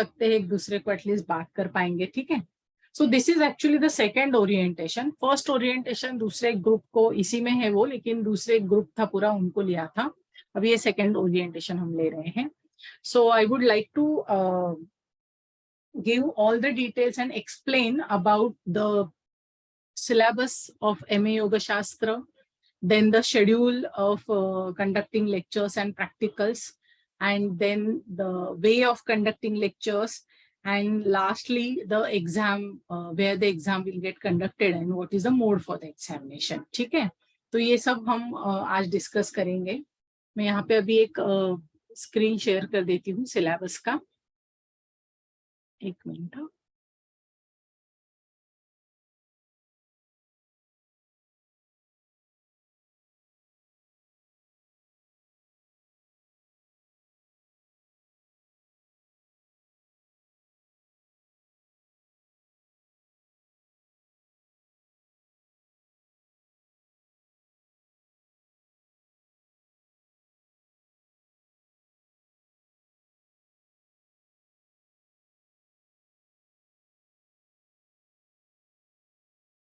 सकते हैं, एक दूसरे को एटलीस्ट बात कर पाएंगे, ठीक है। So this is actually the second orientation. First orientation दूसरे ग्रुप को इसी में है वो, लेकिन दूसरे ग्रुप था पूरा, उनको लिया था। अब ये सेकेंड ओरिएंटेशन हम ले रहे हैं। So I would like to give all the details and explain about the syllabus of MA Yoga Shastra, then the schedule of conducting lectures and practicals, and then the way of conducting lectures, and lastly the exam, where the exam will get conducted and what is the mode for the examination, ठीक है। तो ये सब हम आज discuss करेंगे। मैं यहाँ पे अभी एक स्क्रीन शेयर कर देती हूँ सिलेबस का, एक minute.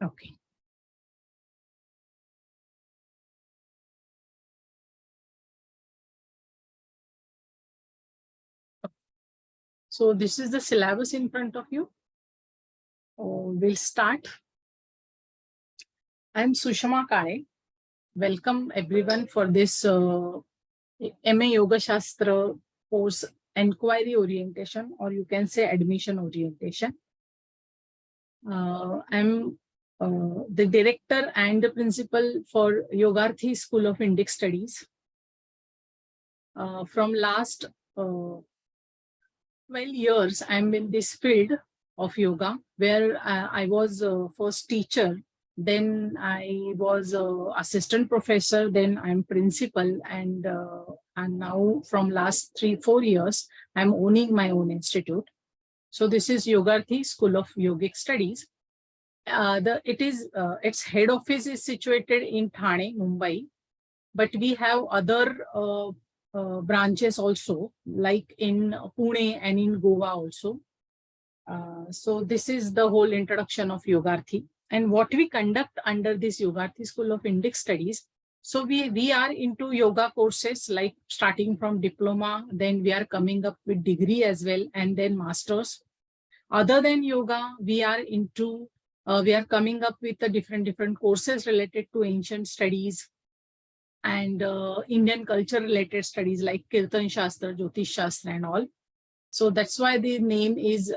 Okay. So this is the syllabus in front of you. We'll start. I am Sushma Kale. Welcome everyone for this MA Yoga Shastra course enquiry orientation, or you can say admission orientation. I'm the director and the principal for Yogarthi School of Indic Studies. From last 12 years, I'm in this field of yoga, where I was first teacher, then I was assistant professor, then I'm principal, and now from last 3-4 years, I'm owning my own institute. So this is Yogarthi School of Yogic Studies. Its head office is situated in Thane, Mumbai, but we have other branches also, like in Pune and in Goa also. So this is the whole introduction of Yogarthi and what we conduct under this Yogarthi School of Indic Studies. So we are into yoga courses, like starting from diploma, then we are coming up with degree as well, and then masters. Other than yoga, we are coming up with the different courses related to ancient studies and Indian culture related studies like Kirtan Shastra, Jyotish Shastra and all. So that's why the name is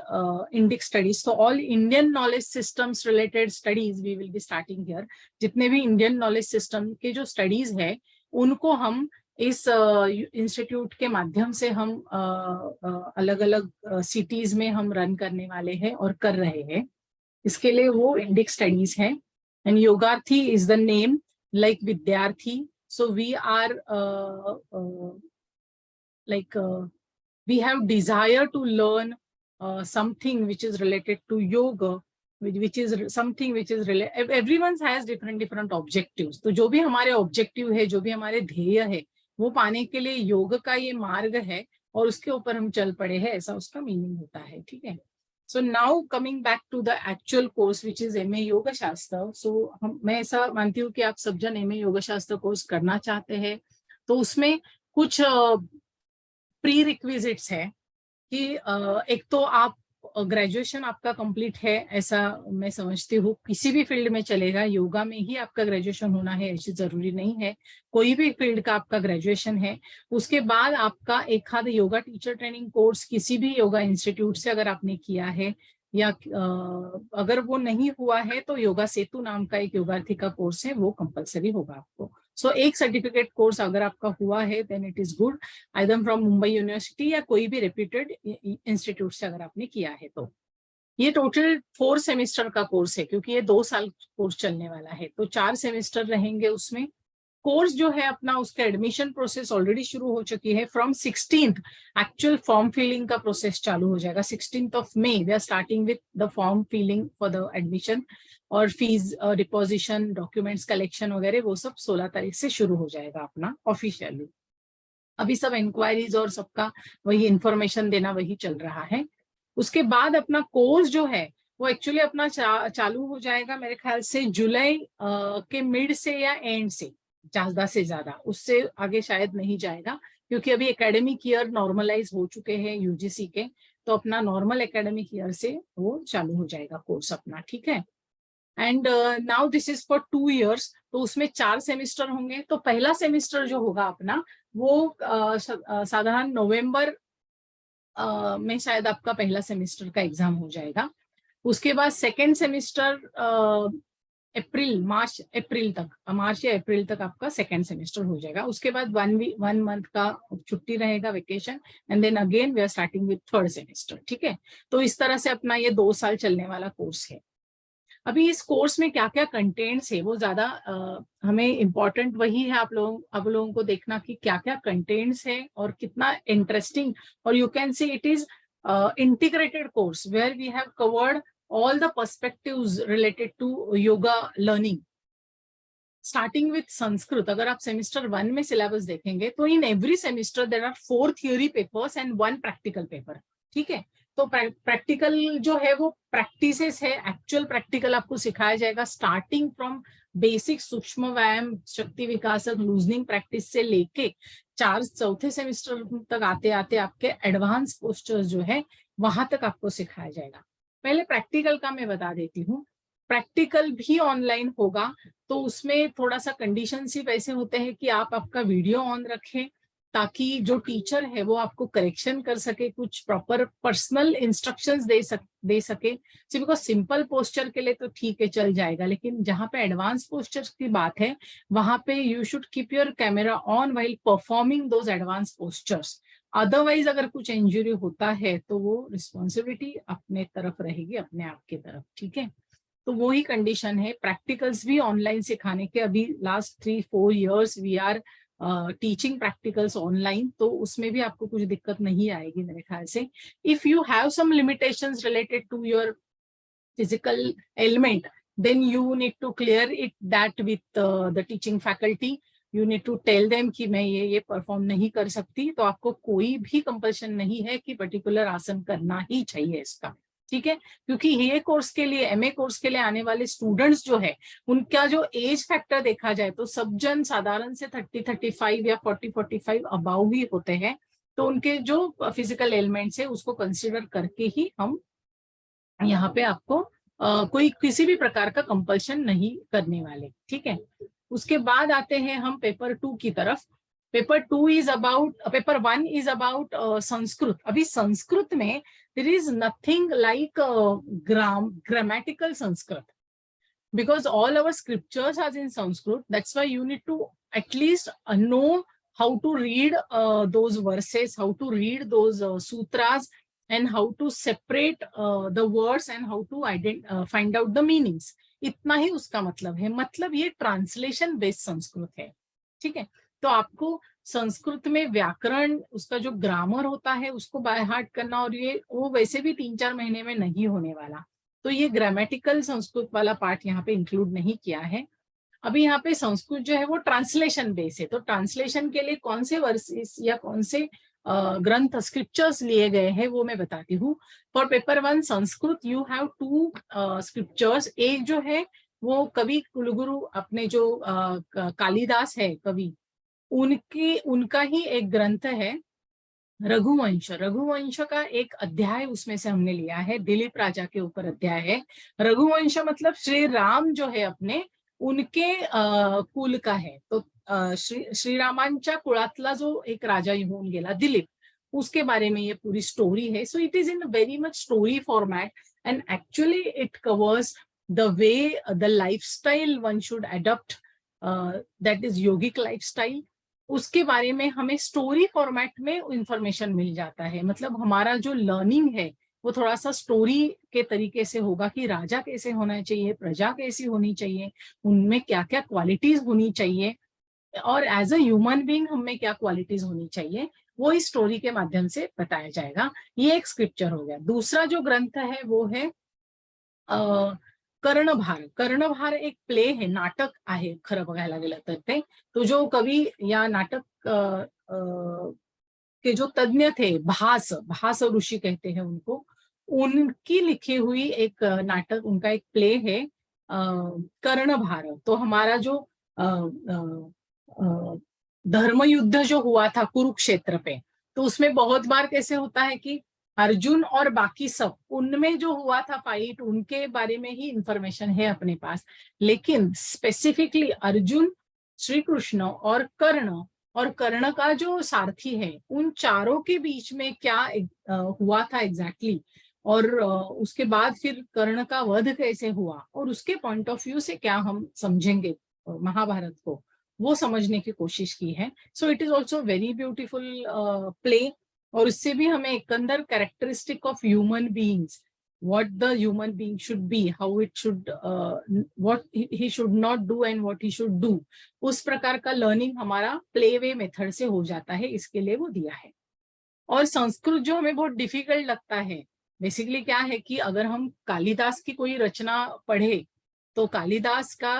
Indic Studies. So all Indian knowledge systems related studies we will be starting here. जितने भी Indian knowledge system के जो studies है, उनको हम इस institute के माध्यम से हम अलग अलग सिटीज में हम रन करने वाले हैं और कर रहे हैं। इसके लिए वो इंडिक स्टडीज है। And Yogarthi is the name, like विद्यार्थी. So we are we have desire to learn something which is related to yoga, which is something which is related. Everyone has different objectives. तो जो भी हमारे objective है, जो भी हमारे ध्येय है, वो पाने के लिए योग का ये मार्ग है और उसके ऊपर हम चल पड़े हैं, ऐसा उसका मीनिंग होता है, ठीक है। So now coming back to the actual course which is MA yoga Shastra. सो मैं ऐसा मानती हूँ कि आप सब जन MA योगा शास्त्र कोर्स करना चाहते हैं, तो उसमें कुछ प्री रिक्विजिट्स है कि एक तो आप ग्रेजुएशन आपका कंप्लीट है, ऐसा मैं समझती हूँ। किसी भी फील्ड में चलेगा, योगा में ही आपका ग्रेजुएशन होना है ऐसी जरूरी नहीं है, कोई भी फील्ड का आपका ग्रेजुएशन है। उसके बाद आपका एक आध योगा टीचर ट्रेनिंग कोर्स किसी भी योगा इंस्टीट्यूट से अगर आपने किया है, या अगर वो नहीं हुआ है तो योगा सेतु नाम का एक योगार्थी का कोर्स है, वो कंपलसरी होगा आपको। सो एक सर्टिफिकेट कोर्स अगर आपका हुआ है then it is good, either from Mumbai university या कोई भी रेप्यूटेड इंस्टीट्यूट से अगर आपने किया है तो। ये टोटल 4 सेमेस्टर का कोर्स है, क्योंकि ये 2 साल कोर्स चलने वाला है, तो 4 सेमेस्टर रहेंगे उसमें। कोर्स जो है अपना, उसका एडमिशन प्रोसेस ऑलरेडी शुरू हो चुकी है। From 16th actual form filling का प्रोसेस चालू हो जाएगा। 16th of May we are starting with the form filling for the admission, और फीस डिपोजिशन, डॉक्यूमेंट्स कलेक्शन वगैरह वो सब 16 तारीख से शुरू हो जाएगा अपना ऑफिशियली। अभी सब इंक्वायरीज और सबका वही इंफॉर्मेशन देना वही चल रहा है। उसके बाद अपना कोर्स जो है वो एक्चुअली अपना चालू हो जाएगा मेरे ख्याल से जुलाई के मिड से या एंड से, ज्यादा से ज्यादा, उससे आगे शायद नहीं जाएगा, क्योंकि अभी एकेडमिक ईयर नॉर्मलाइज हो चुके हैं यूजीसी के, तो अपना नॉर्मल एकेडमिक ईयर से वो चालू हो जाएगा कोर्स अपना, ठीक है। And now this is for 2 years, तो उसमें 4 सेमिस्टर होंगे। तो पहला सेमिस्टर जो होगा अपना वो साधारण नवंबर में शायद आपका पहला सेमेस्टर का एग्जाम हो जाएगा। उसके बाद सेकेंड सेमेस्टर मार्च या अप्रैल तक आपका सेकेंड सेमेस्टर हो जाएगा। उसके बाद 1 month का छुट्टी रहेगा, vacation, and then again we are starting with third semester, ठीक है। तो इस तरह से अपना ये 2 साल चलने वाला कोर्स है। अभी इस कोर्स में क्या क्या कंटेंट्स है वो ज्यादा हमें इम्पोर्टेंट वही है आप लोगों को देखना कि क्या क्या कंटेंट्स है और कितना इंटरेस्टिंग, और you can say it is integrated course where we have covered all the perspectives related to yoga learning, starting with Sanskrit। अगर आप सेमेस्टर 1 में सिलेबस देखेंगे तो in every semester there are 4 theory papers and 1 practical paper, ठीक है। तो practical जो है वो प्रैक्टिसेस है, एक्चुअल प्रैक्टिकल आपको सिखाया जाएगा, स्टार्टिंग फ्रॉम बेसिक सूक्ष्म व्यायाम, शक्ति विकास, लूजनिंग प्रैक्टिस से लेके चौथे सेमेस्टर तक आते आते आपके एडवांस पोस्चर्स जो है वहां तक आपको सिखाया जाएगा। पहले प्रैक्टिकल का मैं बता देती हूँ। प्रैक्टिकल भी ऑनलाइन होगा, तो उसमें थोड़ा सा कंडीशन सिर्फ ऐसे होते हैं कि आप आपका वीडियो ऑन रखें ताकि जो टीचर है वो आपको करेक्शन कर सके, कुछ प्रॉपर पर्सनल इंस्ट्रक्शंस दे सके। बिकॉज सिंपल पोस्चर के लिए तो ठीक है, चल जाएगा, लेकिन जहाँ पे एडवांस पोस्चर की बात है वहां पे you should keep your camera on while performing those advance postures. Otherwise अगर कुछ इंजरी होता है तो वो रिस्पॉन्सिबिलिटी अपने तरफ रहेगी, अपने आप की तरफ, ठीक है। तो वो ही कंडीशन है। प्रैक्टिकल्स भी ऑनलाइन सिखाने के, अभी last 3-4 years we are teaching practicals online, तो उसमें भी आपको कुछ दिक्कत नहीं आएगी मेरे ख्याल से। If you have some limitations related to your physical element, then you need to clear it that with the teaching faculty. You need to tell them कि मैं ये परफॉर्म नहीं कर सकती, तो आपको कोई भी कंपल्शन नहीं है कि पर्टिकुलर आसन करना ही चाहिए इसका, ठीक है। क्योंकि ये कोर्स के लिए, एमए कोर्स के लिए आने वाले स्टूडेंट्स जो है उनका जो एज फैक्टर देखा जाए तो सब जन साधारण से 30-35 या 40-45 अबाव ही होते हैं, तो उनके जो फिजिकल एलिमेंट्स है उसको कंसिडर करके ही हम यहाँ पे आपको कोई किसी भी प्रकार का कंपल्शन नहीं करने वाले, ठीक है। उसके बाद आते हैं हम पेपर 2 की तरफ। Paper 1 is about Sanskrit. अभी संस्कृत में there is nothing like grammatical Sanskrit, because all our scriptures are in Sanskrit. That's why you need to at least know how to read those verses, how to read those sutras, and how to separate the words and how to find out the meanings. इतना ही उसका मतलब है। मतलब ये translation based Sanskrit है, ठीक है। तो आपको संस्कृत में व्याकरण, उसका जो ग्रामर होता है उसको बाय हार्ट करना, और ये वो वैसे भी 3-4 महीने में नहीं होने वाला, तो ये ग्रामेटिकल संस्कृत वाला पार्ट यहाँ पे इंक्लूड नहीं किया है। अभी यहाँ पे संस्कृत जो है वो ट्रांसलेशन बेस है, तो ट्रांसलेशन के लिए कौन से वर्सेस या कौन से ग्रंथ स्क्रिप्चर्स लिए गए हैं वो मैं बताती हूँ। For paper 1 Sanskrit you have 2 scriptures. एक जो है वो कवि कुलगुरु अपने जो कालिदास है कवि, उनका ही एक ग्रंथ है रघुवंश। रघुवंश का एक अध्याय उसमें से हमने लिया है, दिलीप राजा के ऊपर अध्याय है। रघुवंश मतलब श्री राम जो है अपने उनके कुल का है, तो श्रीरामांच्या कुळातला जो एक राजा होऊन गेला दिलीप, उसके बारे में ये पूरी स्टोरी है। सो it is in very much story format, and actually it covers the way the lifestyle one should adopt, that is yogic lifestyle. उसके बारे में हमें स्टोरी फॉर्मेट में इंफॉर्मेशन मिल जाता है। मतलब हमारा जो लर्निंग है वो थोड़ा सा स्टोरी के तरीके से होगा कि राजा कैसे होना चाहिए, प्रजा कैसी होनी चाहिए, उनमें क्या क्या क्वालिटीज होनी चाहिए, और एज अ ह्यूमन बीइंग हमें क्या क्वालिटीज होनी चाहिए, वो इस स्टोरी के माध्यम से बताया जाएगा। ये एक स्क्रिप्चर हो गया। दूसरा जो ग्रंथ है वो है कर्णभार। कर्णभार एक प्ले है, नाटक आहे खरं बघायला गेलं तर ते। तो जो कवि या नाटक के जो तज्ञ थे, भास ऋषि कहते हैं उनको, उनकी लिखी हुई एक नाटक, उनका एक प्ले है कर्णभार। तो हमारा जो धर्म युद्ध जो हुआ था कुरुक्षेत्र पे, तो उसमें बहुत बार कैसे होता है कि अर्जुन और बाकी सब, उनमें जो हुआ था फाइट, उनके बारे में ही इंफॉर्मेशन है अपने पास, लेकिन स्पेसिफिकली अर्जुन, श्री कृष्ण और कर्ण का जो सारथी है, उन चारों के बीच में क्या हुआ था एग्जैक्टली, और उसके बाद फिर कर्ण का वध कैसे हुआ, और उसके पॉइंट ऑफ व्यू से क्या हम समझेंगे महाभारत को, वो समझने की कोशिश की है। सो it is also very beautiful play. और उससे भी हमें एक अंदर characteristic of human beings, what the human being should be, how it should what he should not do and what he should do, उस प्रकार का लर्निंग हमारा प्ले वे मेथड से हो जाता है, इसके लिए वो दिया है। और संस्कृत जो हमें बहुत डिफिकल्ट लगता है, बेसिकली क्या है कि अगर हम कालिदास की कोई रचना पढ़े, तो कालिदास का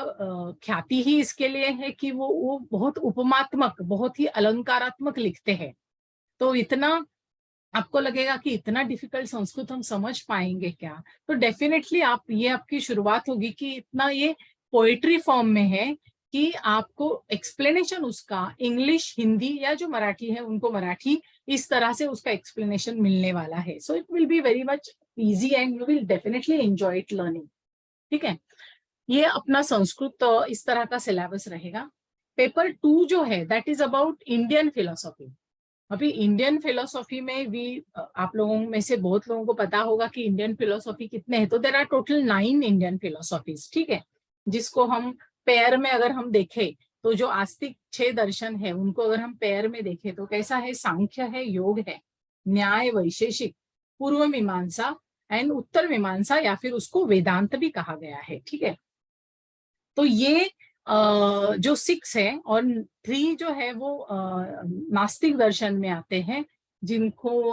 ख्याति ही इसके लिए है कि वो बहुत उपमात्मक, बहुत ही अलंकारात्मक लिखते हैं। तो इतना आपको लगेगा कि इतना डिफिकल्ट संस्कृत हम समझ पाएंगे क्या, तो डेफिनेटली आप, ये आपकी शुरुआत होगी कि इतना ये पोएट्री फॉर्म में है कि आपको एक्सप्लेनेशन उसका इंग्लिश, हिंदी या जो मराठी है उनको मराठी, इस तरह से उसका एक्सप्लेनेशन मिलने वाला है। So it will be very much easy and you will definitely enjoy it learning. ठीक है, ये अपना संस्कृत इस तरह का सिलेबस रहेगा। पेपर 2 जो है that is about Indian philosophy. अभी इंडियन फिलोसॉफी में भी आप लोगों में से बहुत लोगों को पता होगा कि इंडियन फिलोसॉफी कितने हैं। तो there are total 9 Indian philosophies, ठीक है, जिसको हम पेयर में अगर हम देखें, तो जो आस्तिक 6 दर्शन है उनको अगर हम पेयर में देखें तो कैसा है, सांख्य है, योग है, न्याय, वैशेषिक, पूर्व मीमांसा एंड उत्तर मीमांसा, या फिर उसको वेदांत भी कहा गया है। ठीक है, तो ये जो 6 है, और 3 जो है वो नास्तिक दर्शन में आते हैं, जिनको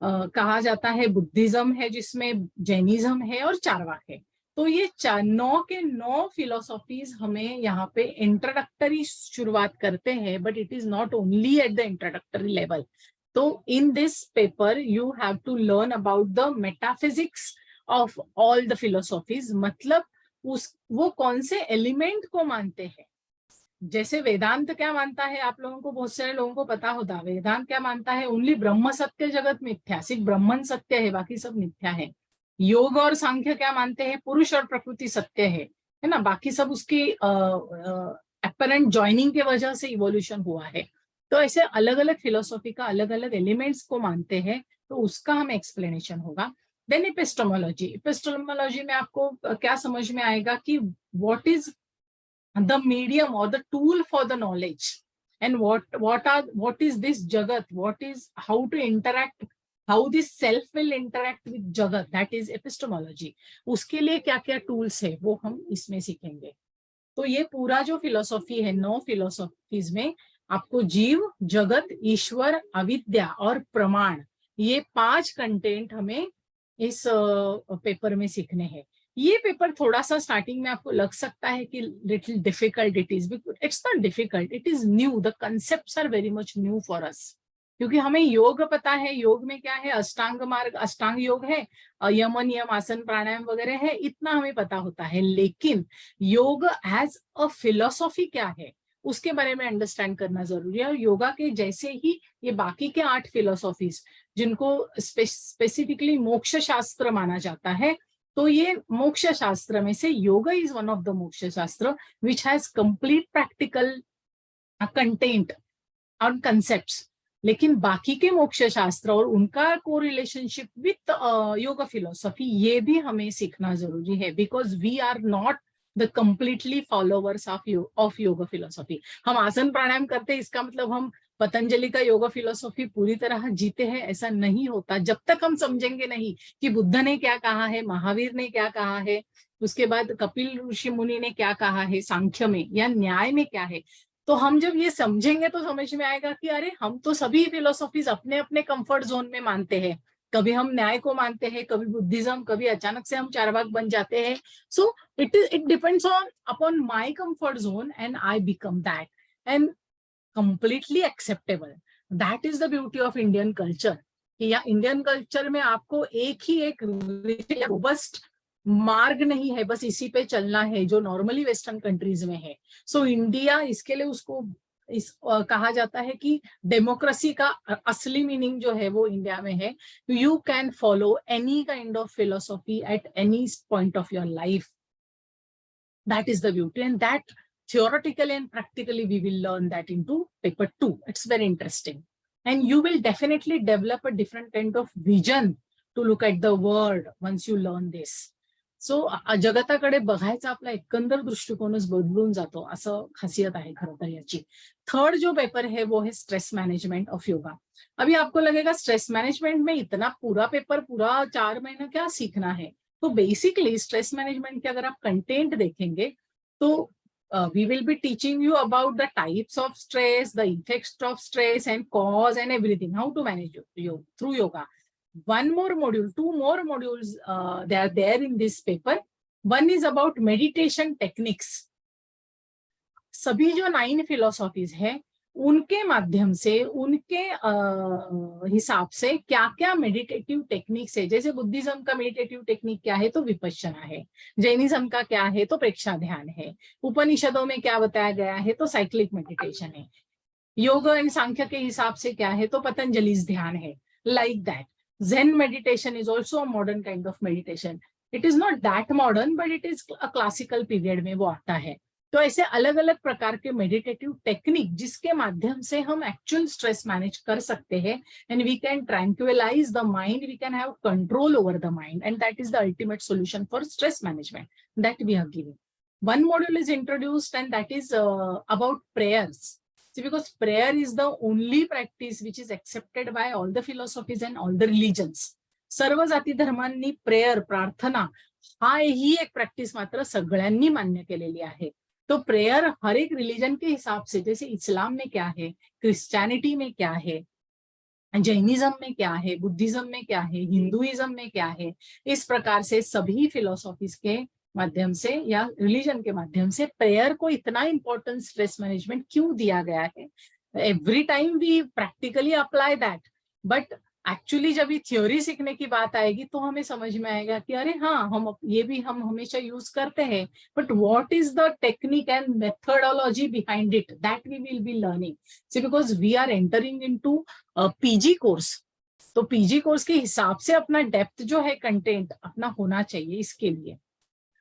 कहा जाता है बुद्धिज्म है, जिसमें जैनिज्म है और चारवाक है। तो ये 9 के 9 फिलोसॉफीज हमें यहाँ पे इंट्रोडक्टरी शुरुआत करते हैं, but it is not only at the introductory level. तो in this paper you have to learn about the metaphysics of all the philosophies, मतलब वो कौन से एलिमेंट को मानते हैं। जैसे वेदांत क्या मानता है, आप लोगों को, बहुत सारे लोगों को पता होता, वेदांत क्या मानता है, ओनली ब्रह्म सत्य, जगत मिथ्या, सिर्फ ब्रह्मन सत्य है, बाकी सब मिथ्या है। योग और सांख्य क्या मानते हैं, पुरुष और प्रकृति सत्य है ना, बाकी सब उसकी अपरेंट ज्वाइनिंग के वजह से इवोल्यूशन हुआ है। तो ऐसे अलग अलग फिलोसॉफी का अलग अलग एलिमेंट्स को मानते हैं, तो उसका हमें एक्सप्लेनेशन होगा। देन एपिस्टेमोलॉजी, एपिस्टेमोलॉजी में आपको क्या समझ में आएगा कि what is the medium or the tool for the knowledge, and what is this jagat, what is, how to interact, how this self will interact with jagat, that is epistemology। उसके लिए क्या क्या टूल्स है वो हम इसमें सीखेंगे। तो ये पूरा जो फिलोसॉफी है, 9 फिलोसॉफीज में आपको जीव, जगत, ईश्वर, अविद्या और प्रमाण, ये 5 कंटेंट हमें इस पेपर में सीखने हैं। ये पेपर थोड़ा सा स्टार्टिंग में आपको लग सकता है कि little difficult it is, it's not difficult, it is new, the concepts are very much new for us. क्योंकि हमें योग पता है, योग में क्या है, अष्टांग मार्ग, अष्टांग योग है, यम नियम, आसन, प्राणायाम वगैरह है, इतना हमें पता होता है। लेकिन योग एज अ फिलोसॉफी क्या है, उसके बारे में अंडरस्टैंड करना जरूरी है। और योगा के जैसे ही ये बाकी के 8 फिलोसॉफीज, जिनको स्पेसिफिकली मोक्ष शास्त्र माना जाता है, तो ये मोक्ष शास्त्र में से yoga is one of the मोक्ष शास्त्र which has complete practical content और कंसेप्ट्स। लेकिन बाकी के मोक्ष शास्त्र और उनका को रिलेशनशिप विथ योगा फिलोसॉफी, ये भी हमें सीखना जरूरी है, because we are not the completely followers of yoga philosophy. हम आसन प्राणायाम करते हैं, इसका मतलब हम पतंजलि का योगा फिलोसॉफी पूरी तरह जीते हैं, ऐसा नहीं होता। जब तक हम समझेंगे नहीं कि बुद्ध ने क्या कहा है, महावीर ने क्या कहा है, उसके बाद कपिल ऋषि मुनि ने क्या कहा है सांख्य में या न्याय में क्या है, तो हम जब ये समझेंगे तो समझ में आएगा कि अरे हम तो सभी फिलोसॉफीज अपने अपने कंफर्ट जोन में मानते हैं। कभी हम न्याय को मानते हैं, कभी बुद्धिज्म, कभी अचानक से हम चारवाक बन जाते हैं। So it depends on upon my comfort zone and I become that, and completely acceptable. That is the beauty of Indian culture. कि या इंडियन कल्चर में आपको एक ही एक रोबस्ट मार्ग नहीं है, बस इसी पे चलना है जो नॉर्मली वेस्टर्न कंट्रीज में है। सो इंडिया इसके लिए उसको कहा जाता है कि डेमोक्रेसी का असली मीनिंग जो है वो इंडिया में है। You can follow any kind of philosophy at any point of your life. That is the beauty, and that theoretically and practically we will learn that into paper 2. It's very interesting, and you will definitely develop a different kind of vision to look at the world once you learn this. सो जगताकडे बघायचा आपला एकंदर दृष्टिकोनच बदलून जातो, असं खासियत आहे खरं तर याची. थर्ड जो पेपर है वो है स्ट्रेस मैनेजमेंट ऑफ योगा. अभी आपको लगेगा स्ट्रेस मैनेजमेंट में इतना पूरा पेपर, पूरा 4 महीना क्या सीखना है. तो बेसिकली स्ट्रेस मैनेजमेंट के अगर आप कंटेंट देखेंगे तो we will be teaching you about the types of stress, the effects of stress and cause and everything, how to manage through yoga. One more module, 2 more modules, they are there in this paper. One is about meditation techniques. सभी जो 9 philosophies है उनके माध्यम से, उनके हिसाब से क्या क्या मेडिटेटिव टेक्निक्स है. जैसे बुद्धिज्म का मेडिटेटिव टेक्निक क्या है, तो विपश्यना है. जैनिज्म का क्या है, तो प्रेक्षा ध्यान है. उपनिषदों में क्या बताया गया है, तो साइक्लिक मेडिटेशन है. योग एंड सांख्य के हिसाब से क्या है, तो पतंजलि ध्यान है. Like that. Zen meditation is also a modern kind of meditation. It is not that modern, but it is a classical period में वो आता है. तो ऐसे अलग अलग प्रकार के मेडिटेटिव टेक्निक जिसके माध्यम से हम एक्चुअल स्ट्रेस मैनेज कर सकते हैं, and we can tranquilize the mind, we can have control over the mind, and that is the ultimate solution for stress management that we have given. One module is introduced, and that is about prayers. See, because prayer is the only practice which is accepted by all the philosophies and all the religions. सर्व जाती धर्मांनी prayer, प्रार्थना हा ही एक practice मात्र सगळ्यांनी मान्य केलेली आहे. तो प्रेयर हर एक रिलीजन के हिसाब से, जैसे इस्लाम में क्या है, क्रिश्चियनिटी में क्या है, जैनिज्म में क्या है, बुद्धिज्म में क्या है, हिंदुइज्म में क्या है, इस प्रकार से सभी फिलोसॉफीज के माध्यम से या रिलीजन के माध्यम से प्रेयर को इतना इंपॉर्टेंट स्ट्रेस मैनेजमेंट क्यों दिया गया है. Every time we practically apply that, but actually जब ये थ्योरी सीखने की बात आएगी तो हमें समझ में आएगा कि अरे हाँ, हम ये भी हम हमेशा यूज करते हैं, but what is the technique and methodology behind it, that we will be learning. See, because we are entering into PG course, तो पीजी कोर्स के हिसाब से अपना डेप्थ जो है कंटेंट अपना होना चाहिए इसके लिए.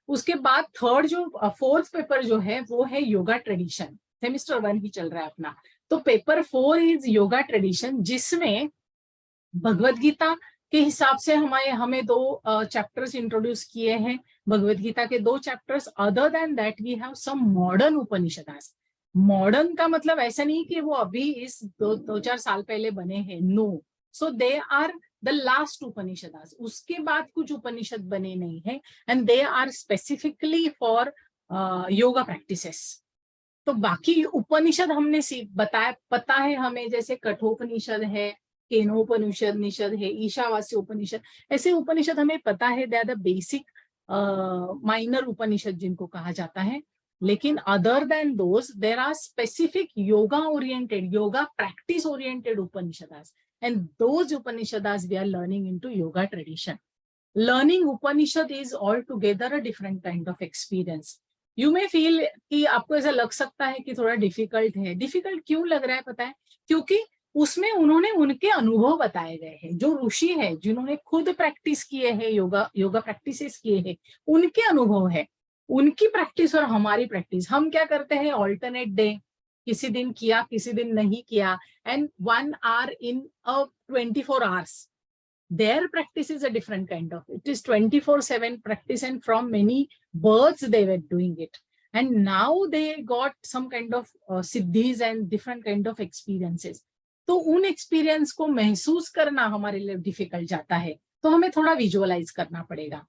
उसके बाद थर्ड जो फोर्थ पेपर जो है वो है योगा ट्रेडिशन. सेमिस्टर 1 ही चल रहा है अपना. तो पेपर 4 इज योगा ट्रेडिशन, जिसमें भगवत गीता के हिसाब से हमें 2 चैप्टर्स इंट्रोड्यूस किए हैं. भगवत गीता के 2 chapters. Other than that we have some modern Upanishads. Modern का मतलब ऐसा नहीं कि वो अभी इस 2-4 साल पहले बने हैं, no. So they are the last Upanishads. उसके बाद कुछ उपनिषद बने नहीं है, and they are specifically for yoga practices. तो बाकी उपनिषद हमने बताया, पता है हमें, जैसे कठोपनिषद है, केनोपनिषद है, ईशावास्य उपनिषद, ऐसे उपनिषद हमें पता है. They are the basic minor Upanishad जिनको कहा जाता है. लेकिन other than those there are specific yoga oriented, yoga practice oriented Upanishads, and those Upanishads we are learning into yoga tradition. Learning Upanishad is altogether a different kind of experience. You may feel कि आपको ऐसा लग सकता है कि थोड़ा difficult है. Difficult क्यों लग रहा है पता है? क्योंकि उसमें उन्होंने उनके अनुभव बताए गए हैं. जो ऋषि है जिन्होंने खुद प्रैक्टिस किए हैं, योगा प्रैक्टिसेस किए हैं, उनके अनुभव है. उनकी प्रैक्टिस और हमारी प्रैक्टिस, हम क्या करते हैं ऑल्टरनेट डे, किसी दिन किया किसी दिन नहीं किया, and 1 hour in a 24 hours. Their practice is a different kind of, it is 24/7 practice, and from many births they were doing it, and now they got some kind of siddhis and different kind of experiences. तो उन experience को महसूस करना हमारे लिए difficult जाता है, तो हमें थोड़ा विजुअलाइज करना पड़ेगा.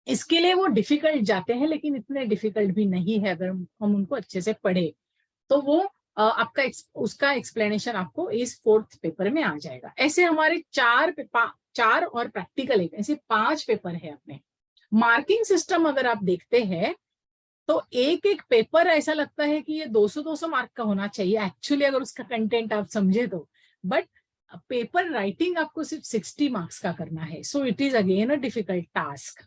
इसके लिए वो डिफिकल्ट जाते हैं, लेकिन इतने डिफिकल्ट भी नहीं है अगर हम उनको अच्छे से पढ़े. तो वो आपका उसका एक्सप्लेनेशन आपको इस 4th पेपर में आ जाएगा. ऐसे हमारे 4 और प्रैक्टिकल ऐसे 5 पेपर है अपने. मार्किंग सिस्टम अगर आप देखते हैं तो एक पेपर ऐसा लगता है कि ये 200 मार्क का होना चाहिए एक्चुअली, अगर उसका कंटेंट आप समझे तो. बट पेपर राइटिंग आपको सिर्फ 60 मार्क्स का करना है, सो it is again a difficult task,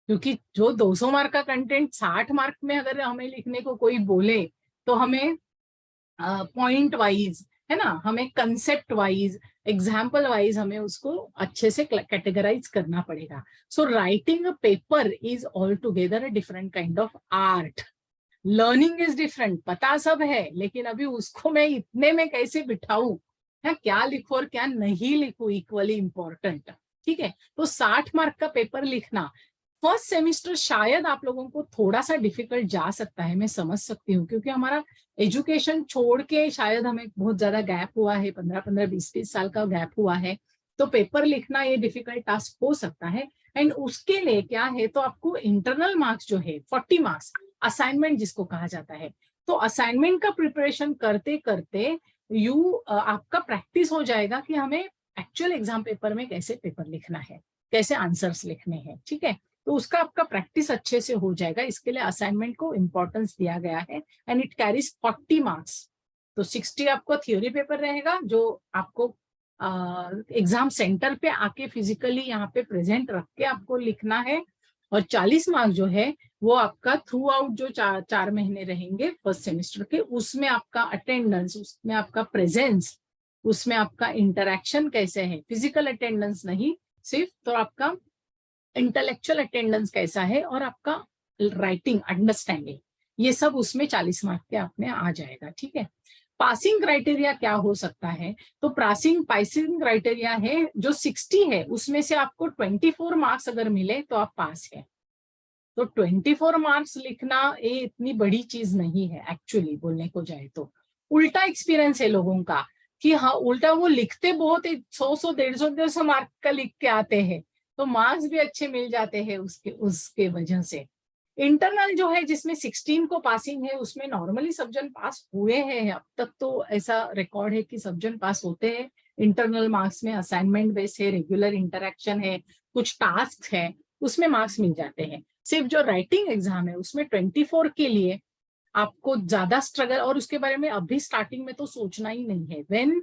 क्योंकि जो 200 मार्क का कंटेंट 60 मार्क में अगर हमें लिखने को कोई बोले तो हमें पॉइंट वाइज, है ना, हमें कंसेप्ट वाइज, एग्जाम्पल वाइज हमें उसको अच्छे से कैटेगराइज करना पड़ेगा. So writing a paper is all together a different kind of art. Learning is different, पता सब है, लेकिन अभी उसको मैं इतने में कैसे बिठाऊं, है क्या लिखूं और क्या नहीं लिखूं, इक्वली इंपॉर्टेंट. ठीक है, तो 60 मार्क का पेपर लिखना फर्स्ट सेमिस्टर शायद आप लोगों को थोड़ा सा डिफिकल्ट जा सकता है, मैं समझ सकती हूँ, क्योंकि हमारा एजुकेशन छोड़ के शायद हमें बहुत ज्यादा गैप हुआ है, 15-15, 20-20 साल का गैप हुआ है, तो पेपर लिखना ये डिफिकल्ट टास्क हो सकता है. एंड उसके लिए क्या है, तो आपको इंटरनल मार्क्स जो है 40 मार्क्स असाइनमेंट जिसको कहा जाता है, तो असाइनमेंट का प्रिपरेशन करते करते आपका प्रैक्टिस हो जाएगा कि हमें एक्चुअल एग्जाम पेपर में कैसे पेपर लिखना है, कैसे आंसर्स लिखने हैं. ठीक है, तो उसका आपका प्रैक्टिस अच्छे से हो जाएगा. इसके लिए असाइनमेंट को इंपॉर्टेंस दिया गया है एंड इट कैरीज 40 मार्क्स. तो 60 आपको थ्योरी पेपर रहेगा जो आपको एग्जाम सेंटर पे आके फिजिकली यहाँ पे प्रेजेंट रख के आपको लिखना है, और 40 मार्क्स जो है वो आपका थ्रू आउट जो 4 महीने रहेंगे फर्स्ट सेमेस्टर के, उसमें आपका अटेंडेंस, उसमें आपका प्रेजेंस, उसमें आपका इंटरेक्शन कैसे है, फिजिकल अटेंडेंस नहीं सिर्फ, तो आपका इंटेलेक्चुअल अटेंडेंस कैसा है, और आपका राइटिंग अंडरस्टैंडिंग, ये सब उसमें 40 मार्क के अपने आ जाएगा. ठीक है, पासिंग क्राइटेरिया क्या हो सकता है, तो पासिंग क्राइटेरिया है जो 60 है उसमें से आपको 24 मार्क्स अगर मिले तो आप पास है. तो 24 मार्क्स लिखना ये इतनी बड़ी चीज नहीं है एक्चुअली, बोलने को जाए तो. उल्टा एक्सपीरियंस है लोगों का कि हाँ, उल्टा वो लिखते बहुत 100 150 मार्क का लिख के आते हैं, तो मार्क्स भी अच्छे मिल जाते हैं उसके वजह से. इंटरनल जो है जिसमें 16 को पासिंग है, उसमें नॉर्मली सब जन पास हुए हैं, अब तक तो ऐसा रिकॉर्ड है कि सब जन पास होते हैं. इंटरनल मार्क्स में असाइनमेंट बेस है, रेगुलर इंटरेक्शन है, कुछ टास्क है, उसमें मार्क्स मिल जाते हैं. सिर्फ जो राइटिंग एग्जाम है उसमें 24 के लिए आपको ज्यादा स्ट्रगल, और उसके बारे में अभी स्टार्टिंग में तो सोचना ही नहीं है. When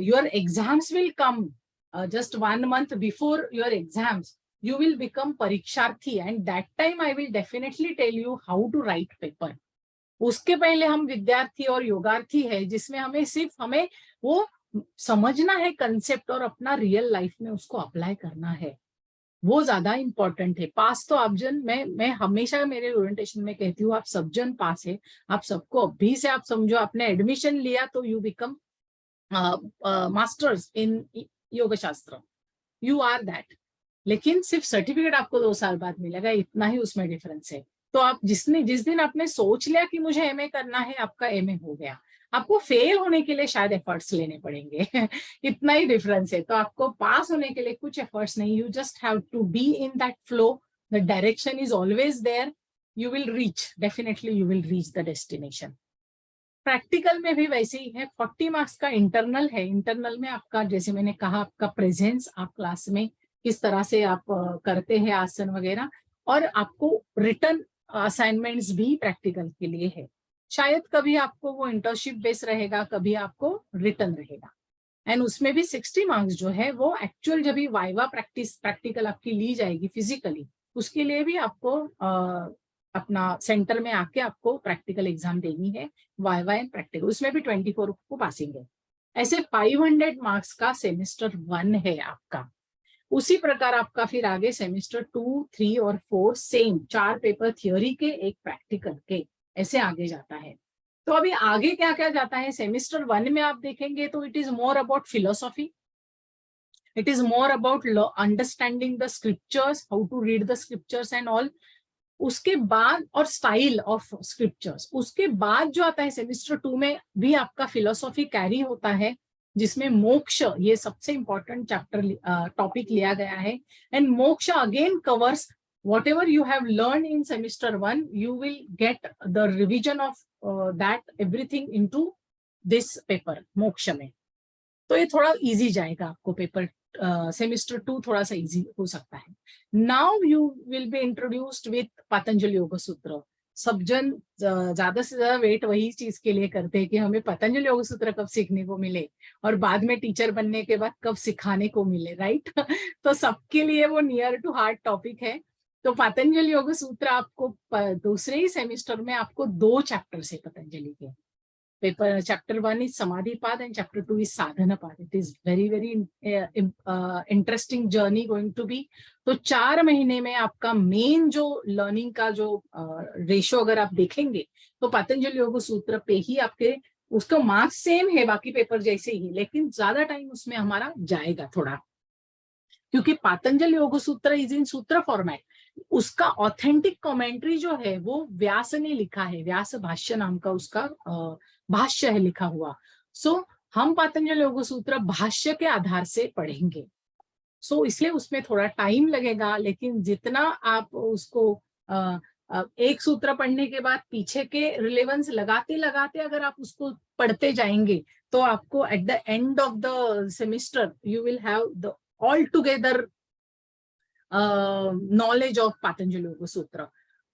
your exams will come, just 1 month before your exams, you will become परीक्षार्थी, and that time I will definitely tell you how to write paper. उसके पहले हम विद्यार्थी और योगार्थी है, जिसमें हमें वो समझना है कंसेप्ट और अपना रियल लाइफ में उसको अप्लाई करना है, वो ज्यादा इंपॉर्टेंट है. पास तो आप जन, मैं हमेशा मेरे ओरिएंटेशन में कहती हूँ, आप सब जन पास है. आप सबको अभी से आप समझो, आपने एडमिशन लिया तो यू बिकम मास्टर्स इन योग शास्त्र, यू आर दैट. लेकिन सिर्फ सर्टिफिकेट आपको 2 साल बाद मिलेगा, इतना ही उसमें डिफरेंस है. तो आप जिस दिन आपने सोच लिया कि मुझे एमए करना है, आपका एमए हो गया. आपको फेल होने के लिए शायद एफर्ट्स लेने पड़ेंगे इतना ही डिफरेंस है. तो आपको पास होने के लिए कुछ एफर्ट्स नहीं, you just have to be in that flow, the direction is always there, you will reach, definitely you will reach the destination. Practical में भी वैसे ही है. 40 मार्क्स का इंटरनल है. इंटरनल में आपका, जैसे मैंने कहा, आपका प्रेजेंस, आप क्लास में किस तरह से आप करते हैं आसन वगैरह, और आपको रिटर्न असाइनमेंट्स भी प्रैक्टिकल के लिए है. शायद कभी आपको वो इंटर्नशिप बेस रहेगा, कभी आपको रिटर्न रहेगा. एंड उसमें भी 60 मार्क्स जो है वो एक्चुअल जब भी वाइवा प्रैक्टिकल आपकी ली जाएगी फिजिकली, उसके लिए भी आपको अपना सेंटर में आके आपको प्रैक्टिकल एग्जाम देनी है, वाइवा एंड प्रैक्टिकल. उसमें भी 24 को पासिंग है. ऐसे 500 मार्क्स का सेमेस्टर 1 है आपका. उसी प्रकार आपका फिर आगे सेमेस्टर 2, 3 और 4 सेम 4 पेपर थियोरी के, एक प्रैक्टिकल के, ऐसे आगे जाता है. तो अभी आगे क्या क्या जाता है सेमेस्टर 1 में आप देखेंगे तो it is more about philosophy, it is more about understanding the scriptures, how to read the scriptures and all. उसके बाद, और स्टाइल ऑफ स्क्रिप्चर्स, उसके बाद जो आता है सेमेस्टर 2 में भी आपका फिलोसॉफी कैरी होता है, जिसमें मोक्ष, ये सबसे इंपॉर्टेंट चैप्टर टॉपिक लिया गया है. एंड मोक्ष again covers whatever you have learned in semester 1, you will get the revision of that everything into this paper मोक्ष में. तो ये थोड़ा इजी जाएगा आपको पेपर. सेमेस्टर 2 थोड़ा सा इजी हो सकता है. Now you will be introduced with Patanjali योग सूत्र. सब जन ज्यादा से ज्यादा वेट वही चीज के लिए करते हैं कि हमें पतंजलि योग सूत्र कब सीखने को मिले और बाद में टीचर बनने के बाद कब सिखाने को मिले, राइट। तो सबके लिए वो नियर टू हार्ट टॉपिक है। तो पतंजलि योग सूत्र आपको दूसरे ही सेमिस्टर में आपको 2 चैप्टर्स है पतंजलि के। पेपर चैप्टर 1 इज समाधि पाद and chapter 2 is Sadhana Pada. It is very very interesting journey going to be. तो 4 महीने में आपका मेन जो लर्निंग का जो रेशो अगर आप देखेंगे तो पतंजलि योग सूत्र पे ही आपके उसका मार्क्स सेम है बाकी पेपर जैसे ही, लेकिन ज्यादा टाइम उसमें हमारा जाएगा थोड़ा, क्योंकि पतंजलि योग सूत्र इज इन सूत्र फॉर्मेट। उसका ऑथेंटिक कमेंट्री जो है वो व्यास ने लिखा है, व्यास भाष्य नाम का उसका भाष्य है लिखा हुआ। सो हम पतंजलि योग सूत्र भाष्य के आधार से पढ़ेंगे। सो इसलिए उसमें थोड़ा टाइम लगेगा, लेकिन जितना आप उसको एक सूत्र पढ़ने के बाद पीछे के रिलेवेंस लगाते लगाते अगर आप उसको पढ़ते जाएंगे तो आपको at the end of the semester you will have the all together knowledge of Patanjali योग सूत्र।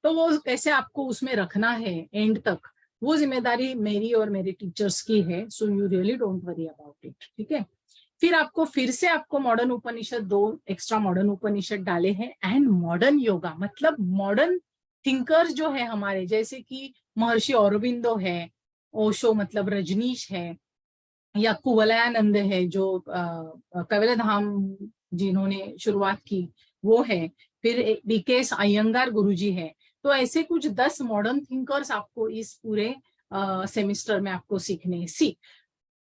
तो वो कैसे आपको उसमें रखना है एंड तक, वो जिम्मेदारी मेरी और मेरे टीचर्स की है। So you really don't worry about it, ठीक है। फिर से आपको मॉडर्न उपनिषद 2 एक्स्ट्रा मॉडर्न उपनिषद डाले हैं एंड मॉडर्न योगा, मतलब मॉडर्न थिंकर्स जो है हमारे, जैसे कि महर्षि औरबिंदो है, ओशो मतलब रजनीश है, या कुवलयानंद है जो कपिल धाम जिन्होंने शुरुआत की वो है, फिर बीकेएस अयंगार गुरुजी है। तो ऐसे कुछ 10 मॉडर्न थिंकर्स आपको इस पूरे सेमिस्टर में आपको सीखने। See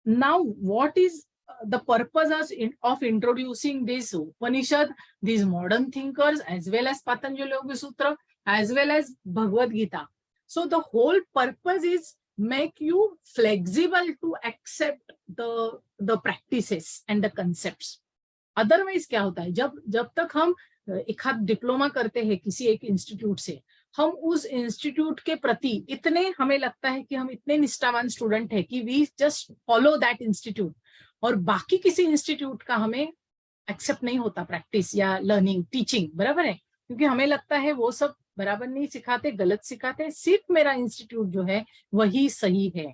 now what is the purpose of introducing this Upanishad, these modern thinkers, as well as Patanjali Yoga Sutra, as well as Bhagavad Gita. So the whole purpose is make you flexible to accept the practices and the concepts. Otherwise क्या होता है, जब तक हम एक हाथ diploma करते हैं किसी एक इंस्टीट्यूट से, हम उस इंस्टीट्यूट के प्रति इतने हमें लगता है कि हम इतने निष्ठावान स्टूडेंट है कि we just follow that institute, और बाकी किसी इंस्टीट्यूट का हमें एक्सेप्ट नहीं होता प्रैक्टिस या लर्निंग टीचिंग, बराबर है, क्योंकि हमें लगता है वो सब बराबर नहीं सिखाते, गलत सिखाते, सिर्फ मेरा इंस्टीट्यूट जो है वही सही है।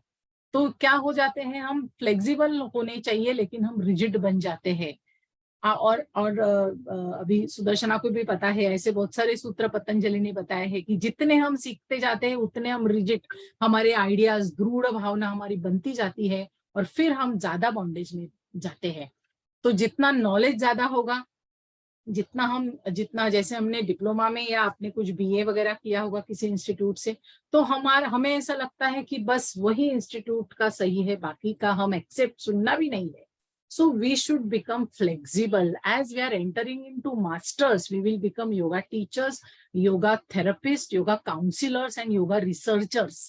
तो क्या हो जाते हैं, हम फ्लेक्सिबल होने चाहिए लेकिन हम रिजिड बन जाते हैं। और अभी सुदर्शना को भी पता है, ऐसे बहुत सारे सूत्र पतंजलि ने बताए हैं कि जितने हम सीखते जाते हैं उतने हम रिजिड, हमारे आइडियाज, दृढ़ भावना हमारी बनती जाती है और फिर हम ज्यादा बॉन्डेज में जाते हैं। तो जितना नॉलेज ज्यादा होगा, जितना जैसे हमने डिप्लोमा में या आपने कुछ बीए वगैरह किया होगा किसी इंस्टीट्यूट से, तो हमें ऐसा लगता है कि बस वही इंस्टीट्यूट का सही है, बाकी का हम एक्सेप्ट सुनना भी नहीं है। So we should become flexible. As we are entering into masters, we will become yoga teachers, yoga therapists, yoga counselors, and yoga researchers.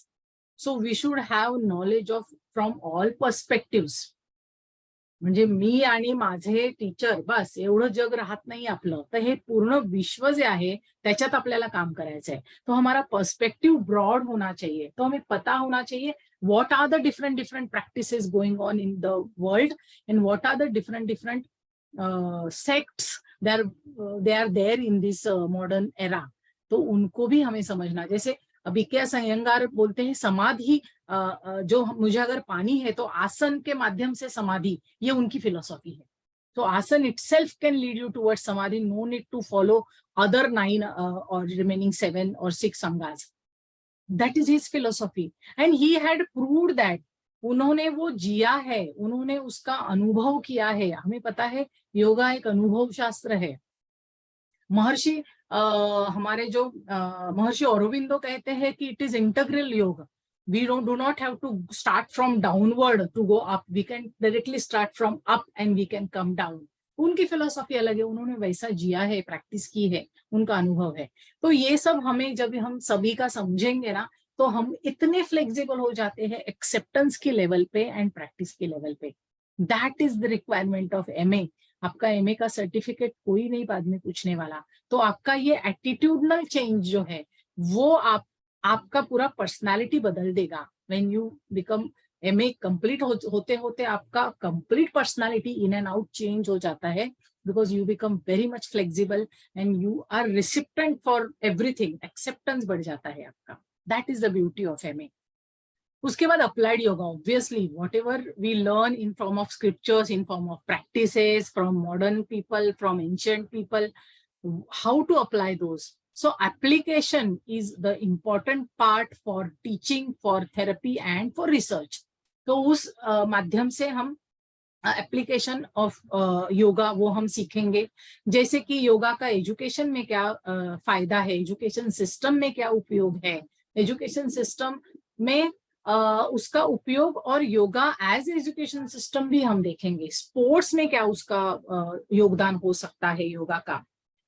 So we should have knowledge from all perspectives. म्हणजे मी आणि माझे teacher बस एवढं जग राहत नाही आपलं, तर हे पूर्ण विश्व जे आहे त्याच्यात आपल्याला काम करायचं है। तो हमारा पर्सपेक्टिव ब्रॉड होना चाहिए, तो हमें पता होना चाहिए what are the different practices going on in the world and what are the different sects they are there in this modern era। तो उनको भी हमें समझना, जैसे अभी क्या अयंगार बोलते हैं समाधि, जो मुझे अगर पानी है तो आसन के माध्यम से समाधि, ये उनकी फिलोसॉफी है। तो आसन itself can lead you towards samadhi, no need to follow other 9 or remaining 7 or 6 sanghas। That is his philosophy and he had proved that। उन्होंने वो जिया है, उन्होंने उसका अनुभव किया है। हमें पता है योगा एक अनुभव शास्त्र है। महर्षि हमारे जो महर्षि औरोबिंदो कहते हैं कि इट इज इंटीग्रल योग। We do not have to start from downward to go up. We can directly start from up and we can come down. उनकी फिलोसॉफी अलग है, उन्होंने वैसा जिया है, प्रैक्टिस की है, उनका अनुभव है। तो ये सब हमें जब हम सभी का समझेंगे ना, तो हम इतने फ्लेक्सिबल हो जाते हैं एक्सेप्टेंस के लेवल पे एंड प्रैक्टिस के लेवल पे। That is the requirement of MA. आपका एमए का सर्टिफिकेट कोई नहीं बाद में पूछने वाला। तो आपका ये एटीट्यूडनल चेंज जो है वो आपका पूरा पर्सनालिटी बदल देगा। When you become MA complete होते होते आपका complete personality in and out change हो जाता है, because you become very much flexible and you are recipient for everything. Acceptance बढ़ जाता है आपका। That is the beauty of MA. उसके बाद applied yoga, obviously whatever we learn in form of scriptures, in form of practices from modern people, from ancient people, how to apply those. So application is the important part for teaching, for therapy and for research. तो उस माध्यम से हम application of yoga वो हम सीखेंगे. जैसे कि योगा का एजुकेशन में क्या फायदा है, एजुकेशन सिस्टम में क्या उपयोग है, एजुकेशन सिस्टम में उसका उपयोग, और योगा एज एजुकेशन सिस्टम भी हम देखेंगे. स्पोर्ट्स में क्या उसका योगदान हो सकता है योगा का,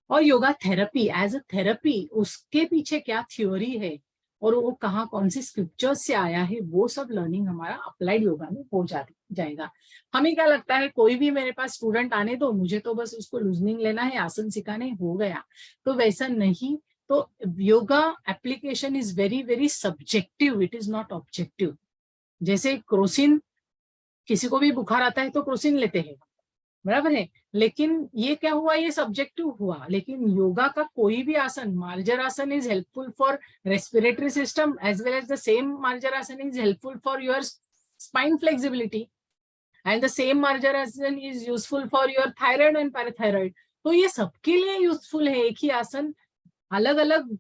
और yoga therapy as a therapy उसके पीछे क्या थ्योरी है और वो कहाँ कौन सी स्क्रिप्चर्स से आया है, वो सब लर्निंग हमारा अप्लाइड योगा में हो जाएगा. हमें क्या लगता है, कोई भी मेरे पास स्टूडेंट आने दो, मुझे तो बस उसको लूजनिंग लेना है, आसन सिखाने, हो गया. तो वैसा नहीं. तो yoga application is very very subjective, it is not objective. जैसे क्रोसिन, किसी को भी बुखार आता है तो क्रोसिन लेते हैं, बराबर है, लेकिन ये क्या हुआ, ये सब्जेक्टिव हुआ. लेकिन योगा का कोई भी आसन, marjar asana is helpful for respiratory system as well as the same marjar asana is helpful for your spine flexibility, and the same marjar asana is useful for your thyroid and parathyroid. तो ये सबके लिए यूजफुल है. एक ही आसन अलग अलग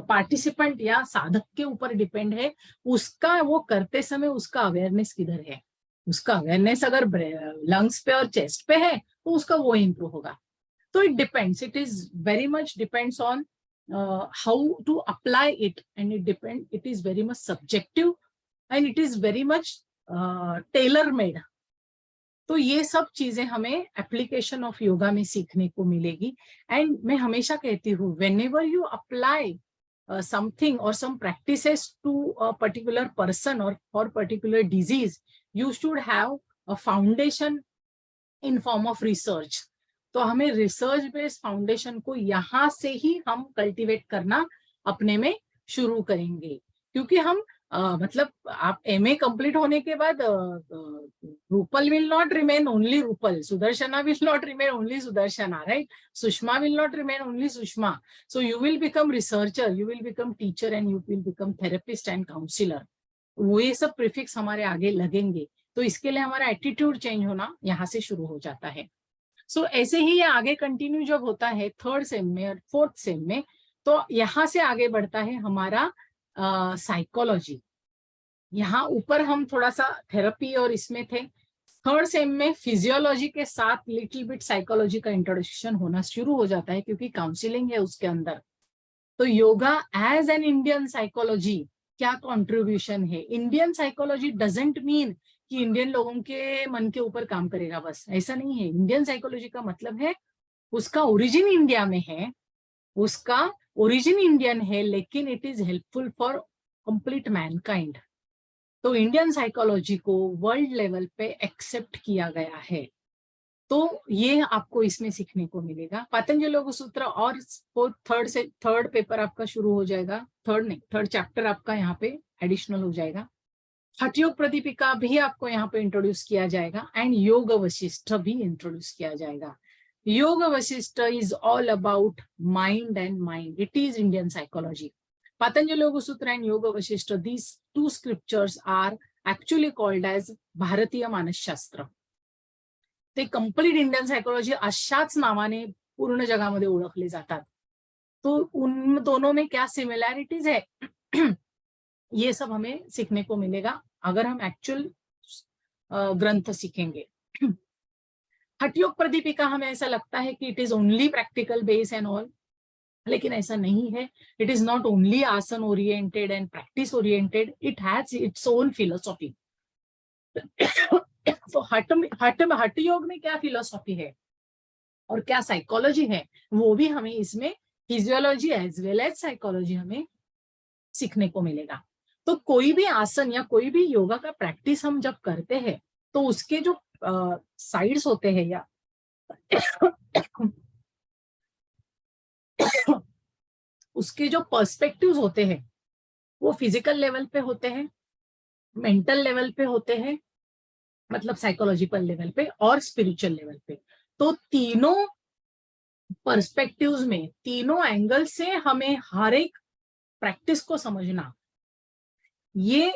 पार्टिसिपेंट या साधक के ऊपर डिपेंड है, उसका वो करते समय उसका अवेयरनेस किधर है. उसका अवेयरनेस अगर लंग्स पे और चेस्ट पे है तो उसका वो इंप्रूव होगा. तो it depends, it is very much depends on how to apply it, and it is very much subjective and it is very much tailor made. तो ये सब चीजें हमें एप्लीकेशन ऑफ योगा में सीखने को मिलेगी. एंड मैं हमेशा कहती हूँ, when ever you apply something or some practices to a particular person or for particular disease, you should have a foundation in form of research. तो हमें रिसर्च बेस्ड फाउंडेशन को यहाँ से ही हम कल्टीवेट करना अपने में शुरू करेंगे. क्योंकि हम मतलब आप MA कंप्लीट होने के बाद Rupal will not remain only Rupal, Sudarshana will not remain only Sudarshana, right, Sushma will not remain only Sushma. So you will become researcher, you will become teacher and you will become therapist and counsellor. वो ये सब prefix हमारे आगे लगेंगे. तो इसके लिए हमारा एटीट्यूड चेंज होना यहाँ से शुरू हो जाता है. सो ऐसे ही ये आगे कंटिन्यू जब होता है 3rd सेम में और 4th सेम में, तो यहाँ से आगे बढ़ता है हमारा साइकोलॉजी. यहाँ ऊपर हम थोड़ा सा थेरेपी और इसमें थे. 3rd सेम में फिजियोलॉजी के साथ लिटिल बिट साइकोलॉजी का इंट्रोडक्शन होना शुरू हो जाता है, क्योंकि काउंसलिंग है उसके अंदर. तो yoga as an Indian psychology क्या कॉन्ट्रीब्यूशन है. इंडियन साइकोलॉजी डजेंट मीन कि इंडियन लोगों के मन के ऊपर काम करेगा, बस ऐसा नहीं है. इंडियन साइकोलॉजी का मतलब है उसका ओरिजिन इंडिया में है, उसका ओरिजिन इंडियन है, लेकिन it is helpful for complete Mankind. तो इंडियन साइकोलॉजी को वर्ल्ड लेवल पे एक्सेप्ट किया गया है. तो ये आपको इसमें सीखने को मिलेगा. पतंजलि योग सूत्र और 3rd पेपर आपका शुरू हो जाएगा. 3rd चैप्टर आपका यहाँ पे एडिशनल हो जाएगा. हठ योग प्रदीपिका भी आपको यहाँ पे इंट्रोड्यूस किया जाएगा, एंड योग वशिष्ठ भी इंट्रोड्यूस किया जाएगा. योग Vashishtha is all about mind and mind. It is Indian psychology. Patanjali Yoga Sutra and Yoga Vasishta, these two scriptures are actually called as Bharatiya Manashastra. ते कंप्लीट इंडियन सायकोलॉजी अशाच नावाने पूर्ण जगामध्ये ओळखले जातात. तो उन दोनों में क्या सिमिलैरिटीज है ये सब हमें सीखने को मिलेगा अगर हम एक्चुअल ग्रंथ सीखेंगे. हठ योग प्रदीपिका हमें ऐसा लगता है कि it is only practical base and all, लेकिन ऐसा नहीं है. इट इज नॉट ओनली आसन oriented and practice oriented, it has its own philosophy. तो हठ योग में क्या फिलोसॉफी है और क्या साइकोलॉजी है, वो भी हमें इसमें physiology as well as psychology हमें सीखने को मिलेगा. तो कोई भी आसन या कोई भी योगा का प्रैक्टिस हम जब करते हैं तो उसके जो साइड्स होते हैं या उसके जो पर्सपेक्टिव्स होते हैं वो फिजिकल लेवल पे होते हैं, मेंटल लेवल पे होते हैं, मतलब साइकोलॉजिकल लेवल पे और स्पिरिचुअल लेवल पे. तो तीनों पर्सपेक्टिव्स में, तीनों एंगल से हमें हर एक प्रैक्टिस को समझना, ये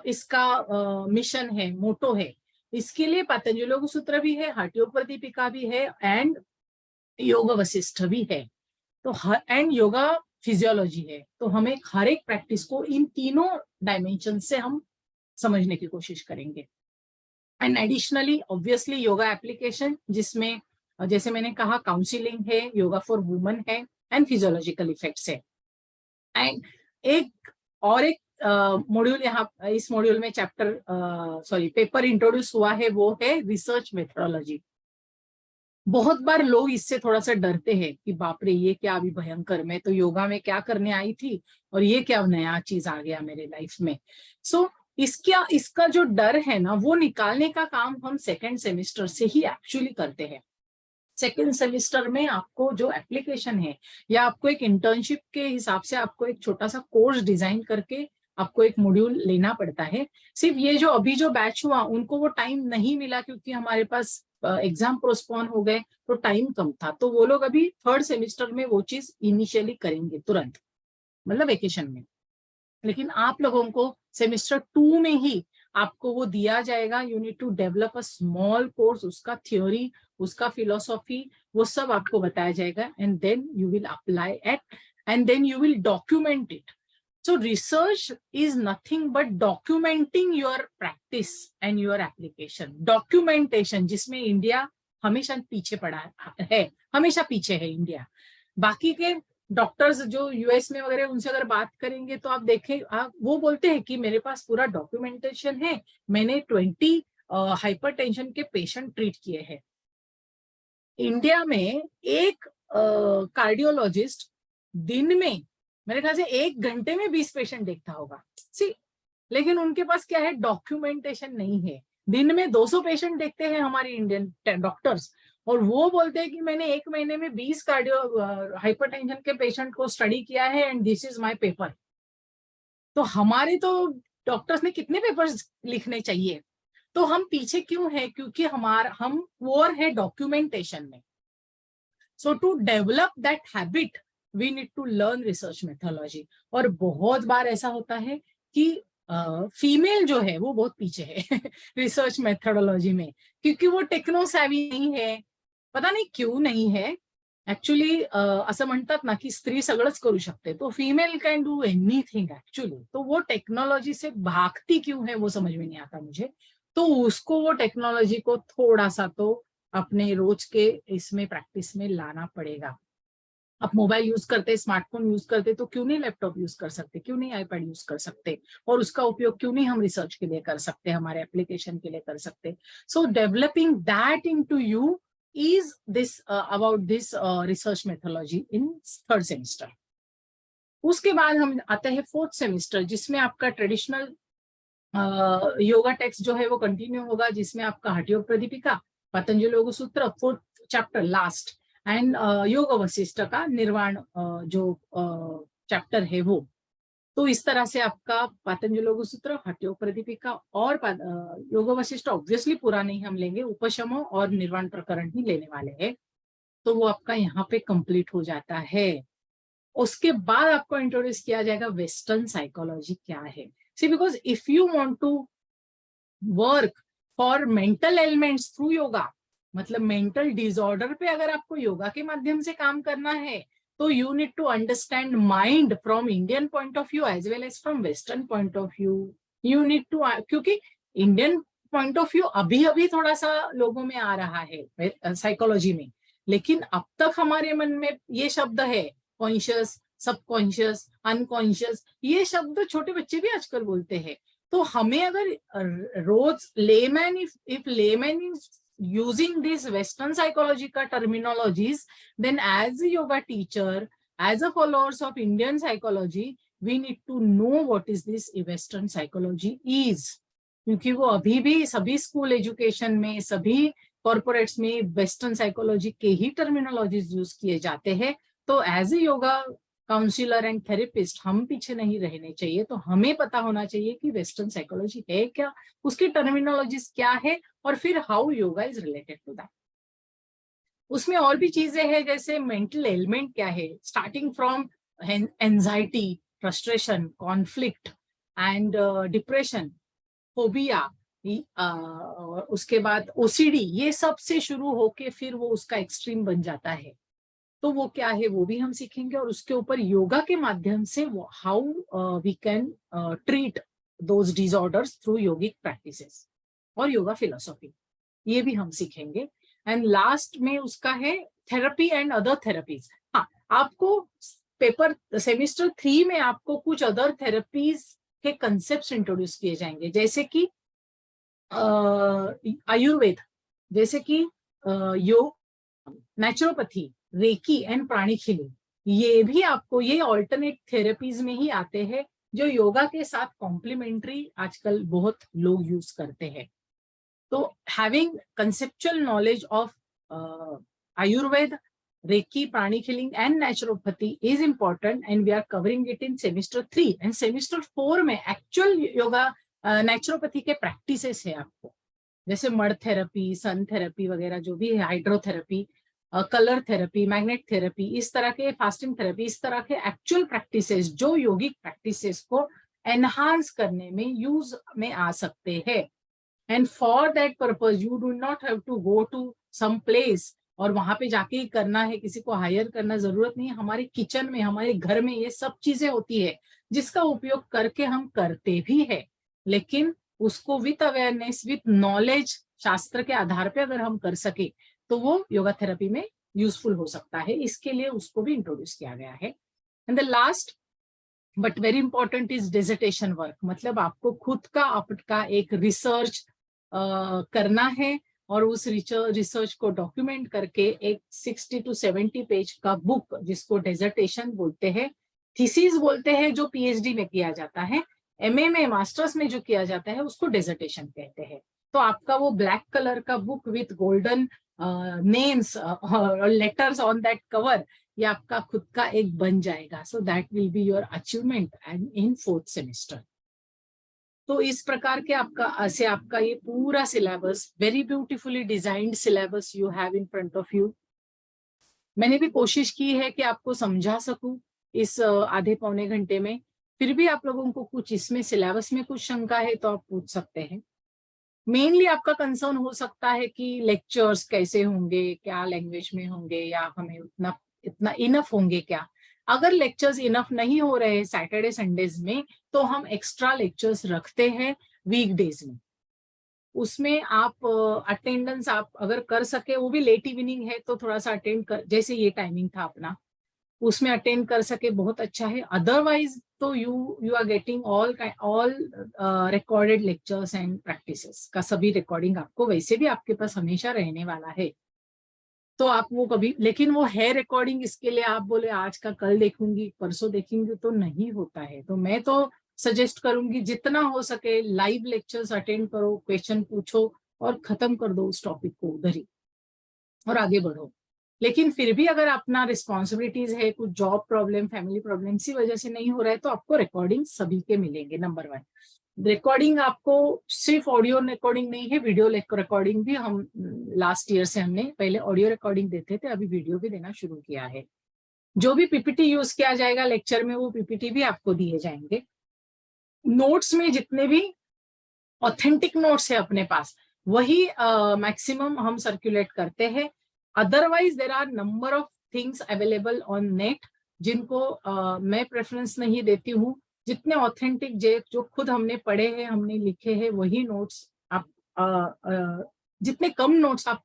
इसका मिशन है, मोटो है। इसके लिए पतंजलि योग सूत्र भी है, हठयोग दीपिका भी है, एंड योग वशिष्ठ भी है, तो एंड योगा फिजियोलॉजी है। तो हमें हर एक प्रैक्टिस को इन तीनों डायमेंशन से हम समझने की कोशिश करेंगे। And additionally obviously yoga application, जिसमें जैसे मैंने कहा काउंसिलिंग है, योगा फॉर वुमेन है, एंड फिजियोलॉजिकल इफेक्ट्स है। एंड एक और एक मॉड्यूल यहाँ इस मॉड्यूल में पेपर इंट्रोड्यूस हुआ है, वो है रिसर्च मेथोडोलॉजी। बहुत बार लोग इससे थोड़ा सा डरते हैं कि बाप रे ये क्या अभी भयंकर, मैं तो योगा में क्या करने आई थी और ये क्या नया चीज आ गया मेरे लाइफ में। सो इसका जो डर है ना, वो निकालने का काम हम सेकेंड सेमेस्टर से ही एक्चुअली करते हैं। सेकेंड सेमेस्टर में आपको जो एप्लीकेशन है, या आपको एक इंटर्नशिप के हिसाब से आपको एक छोटा सा कोर्स डिजाइन करके आपको एक मॉड्यूल लेना पड़ता है। सिर्फ ये जो अभी जो बैच हुआ उनको वो टाइम नहीं मिला, क्योंकि हमारे पास एग्जाम पोस्टपोन हो गए, तो टाइम कम था। तो वो लोग अभी थर्ड सेमेस्टर में वो चीज इनिशियली करेंगे तुरंत, मतलब वेकेशन में। लेकिन आप लोगों को सेमेस्टर 2 में ही आपको वो दिया जाएगा। You need to develop a small course, उसका थ्योरी, उसका फिलोसॉफी, वो सब आपको बताया जाएगा, and then you will apply it, and then you will document it. So research is nothing but documenting your practice and your application. Documentation, जिसमें India हमेशा पीछे पड़ा है, हमेशा पीछे है इंडिया। बाकी के डॉक्टर्स जो यूएस में वगैरह, उनसे अगर बात करेंगे तो आप देखें, वो बोलते हैं कि मेरे पास पूरा डॉक्यूमेंटेशन है, मैंने 20 हाइपरटेंशन के पेशेंट ट्रीट किए हैं। इंडिया में एक कार्डियोलॉजिस्ट दिन में मेरे ख्याल से 1 घंटे में 20 पेशेंट देखता होगा। सी, लेकिन उनके पास क्या है, डॉक्यूमेंटेशन नहीं है। दिन में 200 पेशेंट देखते हैं हमारे इंडियन डॉक्टर्स, और वो बोलते हैं कि मैंने 1 महीने में 20 कार्डियो हाइपरटेंशन के पेशेंट को स्टडी किया है, and this is my paper. तो हमारे तो डॉक्टर्स ने कितने पेपर्स लिखने चाहिए? तो हम पीछे क्यों है? क्योंकि हम पुअर है डॉक्यूमेंटेशन में। So to develop that habit we need to learn research methodology. और बहुत बार ऐसा होता है कि फीमेल जो है वो बहुत पीछे है रिसर्च मेथोडोलॉजी में, क्योंकि वो टेक्नो सैवी नहीं है। पता नहीं क्यों नहीं है ऍक्च्युली। असं म्हणतात ना की स्त्री सगळंच करू शकते, तो female can do anything actually. तो वो टेक्नोलॉजी से भागती क्यों है वो समझ में नहीं आता मुझे। तो उसको वो टेक्नोलॉजी को थोड़ा सा तो अपने रोज के इसमें प्रैक्टिस में लाना पड़ेगा। आप मोबाइल यूज करते, स्मार्टफोन यूज करते, तो क्यों नहीं लैपटॉप यूज कर सकते, क्यों नहीं आईपैड यूज कर सकते, और उसका उपयोग क्यों नहीं हम रिसर्च के लिए कर सकते, हमारे एप्लीकेशन के लिए कर सकते। So developing that into you is this about this research methodology in third semester. उसके बाद हम आते हैं फोर्थ सेमेस्टर, जिसमें आपका ट्रेडिशनल योगा टेक्स्ट जो है वो कंटिन्यू होगा, जिसमें आपका हठयोग प्रदीपिका, पतंजलि योग सूत्र, फोर्थ चैप्टर लास्ट, एंड योग वशिष्ठ का निर्वाण जो चैप्टर है वो। तो इस तरह से आपका पतंजलि योग सूत्र, हठयोग प्रदीपिका और योग वशिष्ठ ऑब्वियसली पूरा नहीं हम लेंगे, उपशम और निर्वाण प्रकरण ही लेने वाले हैं। तो वो आपका यहाँ पे कंप्लीट हो जाता है। उसके बाद आपको इंट्रोड्यूस किया जाएगा वेस्टर्न साइकोलॉजी क्या है। See, because if you want to work for mental elements through yoga, मतलब मेंटल डिसऑर्डर पे अगर आपको योगा के माध्यम से काम करना है, तो you need to understand mind from Indian point of view as well as from western point of view. You need to, क्योंकि इंडियन पॉइंट ऑफ व्यू अभी अभी थोड़ा सा लोगों में आ रहा है साइकोलॉजी में, लेकिन अब तक हमारे मन में ये शब्द है कॉन्शियस, सबकॉन्शियस, अनकॉन्शियस, ये शब्द छोटे बच्चे भी आजकल बोलते हैं। तो हमें अगर रोज layman, if layman is using this western psychology ka terminologies, then as a yoga teacher, as a followers of Indian psychology, we need to know what is this western psychology is. क्योंकि वो अभी भी सभी school education में, सभी corporates में western psychology के ही terminologies use किए जाते हैं। तो as a yoga counsellor and therapist हम पीछे नहीं रहने चाहिए। तो हमें पता होना चाहिए कि वेस्टर्न साइकोलॉजी है क्या, उसकी टर्मिनोलॉजीज क्या है, और फिर how yoga is related to that. उसमें और भी चीजें हैं, जैसे मेंटल एलिमेंट क्या है, starting from anxiety, frustration, conflict and depression, phobia, और उसके बाद ओसीडी, ये सब से शुरू होके फिर वो उसका एक्सट्रीम बन जाता है। तो वो क्या है वो भी हम सीखेंगे, और उसके ऊपर योगा के माध्यम से how we can treat those disorders through yogic practices और योगा फिलोसॉफी, ये भी हम सीखेंगे। एंड लास्ट में उसका है थेरेपी एंड अदर थेरेपीज। हाँ, आपको पेपर सेमेस्टर 3 में आपको कुछ अदर थेरेपीज के कंसेप्ट इंट्रोड्यूस किए जाएंगे, जैसे कि आयुर्वेद, जैसे कि योग, naturopathy, recce and pranic healing, ये भी आपको, ये ऑल्टरनेट थेरेपीज में ही आते हैं जो योगा के साथ कॉम्प्लीमेंट्री आजकल बहुत लोग यूज करते हैं। तो having conceptual knowledge of Ayurveda, reiki, pranic healing and naturopathy is important, and we are covering it in semester 3 and semester 4 में एक्चुअल योगा नेचुरोपैथी के प्रैक्टिसेस है आपको, जैसे मड थेरेपी, सन थेरेपी वगैरह जो भी है, hydrotherapy, colour therapy, magnet therapy, इस तरह के फास्टिंग थेरेपी, इस तरह के एक्चुअल प्रैक्टिसेस जो योगिक प्रैक्टिसेस को एनहांस करने में यूज में आ सकते हैं। And for that purpose you do not have to go to some place और वहां पे जाके ही करना है, किसी को हायर करना जरूरत नहीं है। हमारे किचन में, हमारे घर में ये सब चीजें होती है जिसका उपयोग करके हम करते भी है, लेकिन उसको विथ अवेयरनेस, विथ नॉलेज, शास्त्र के आधार पे अगर हम कर सके तो वो योगा थेरेपी में यूजफुल हो सकता है। इसके लिए उसको भी इंट्रोड्यूस किया गया है। And the last but very important is dissertation work, मतलब आपको खुद का आपका एक रिसर्च करना है और उस रिसर्च को डॉक्यूमेंट करके एक 60 to 70 पेज का बुक, जिसको डिसर्टेशन बोलते हैं, थीसिस बोलते हैं, जो पीएचडी में किया जाता है, एमए में, मास्टर्स में जो किया जाता है उसको डिसर्टेशन कहते हैं। तो आपका वो ब्लैक कलर का बुक विथ गोल्डन नेम्स और लेटर्स ऑन दैट कवर, ये आपका खुद का एक बन जाएगा। So that will be your achievement and in 4th semester. तो इस प्रकार के आपका ये पूरा syllabus, very beautifully designed syllabus you have in front of you. मैंने भी कोशिश की है कि आपको समझा सकूं इस आधे पौने घंटे में। फिर भी आप लोगों को कुछ इसमें सिलेबस में कुछ शंका है तो आप पूछ सकते हैं। मेनली आपका कंसर्न हो सकता है कि लेक्चर्स कैसे होंगे, क्या लैंग्वेज में होंगे, या हमें उतना इतना इनफ होंगे क्या। अगर लेक्चर्स इनफ नहीं हो रहे सैटरडे संडेज में, तो हम एक्स्ट्रा लेक्चर्स रखते हैं वीकडेज में। उसमें आप अटेंडेंस आप अगर कर सके, वो भी लेट इवनिंग है तो थोड़ा सा अटेंड कर, जैसे ये टाइमिंग था अपना, उसमें अटेंड कर सके बहुत अच्छा है। अदरवाइज तो you are getting all recorded lectures and practices का सभी रिकॉर्डिंग आपको वैसे भी आपके पास हमेशा रहने वाला है। तो आप वो कभी, लेकिन वो है रिकॉर्डिंग, इसके लिए आप बोले आज का कल देखूंगी, परसों देखूंगी, तो नहीं होता है। तो मैं तो सजेस्ट करूंगी जितना हो सके लाइव लेक्चर्स अटेंड करो, क्वेश्चन पूछो और खत्म कर दो उस टॉपिक को उधर ही और आगे बढ़ो। लेकिन फिर भी अगर अपना रिस्पॉन्सिबिलिटीज है, कुछ जॉब प्रॉब्लम, फैमिली प्रॉब्लम, इसी वजह से नहीं हो रहा है, तो आपको रिकॉर्डिंग सभी के मिलेंगे। नंबर 1, रिकॉर्डिंग आपको सिर्फ ऑडियो रिकॉर्डिंग नहीं है, वीडियो रिकॉर्डिंग भी हम लास्ट ईयर से, हमने पहले ऑडियो रिकॉर्डिंग देते थे, अभी वीडियो भी देना शुरू किया है। जो भी पीपीटी यूज किया जाएगा लेक्चर में, वो पीपीटी भी आपको दिए जाएंगे। नोट्स में जितने भी ऑथेंटिक नोट्स है अपने पास, वही मैक्सिमम हम सर्कुलेट करते हैं। Otherwise there are number of things available on net, जिनको मैं प्रेफरेंस नहीं देती हूँ। जितने ऑथेंटिक जो खुद हमने पढ़े हैं, हमने लिखे हैं, वही नोट्स आप जितने कम नोट्स आप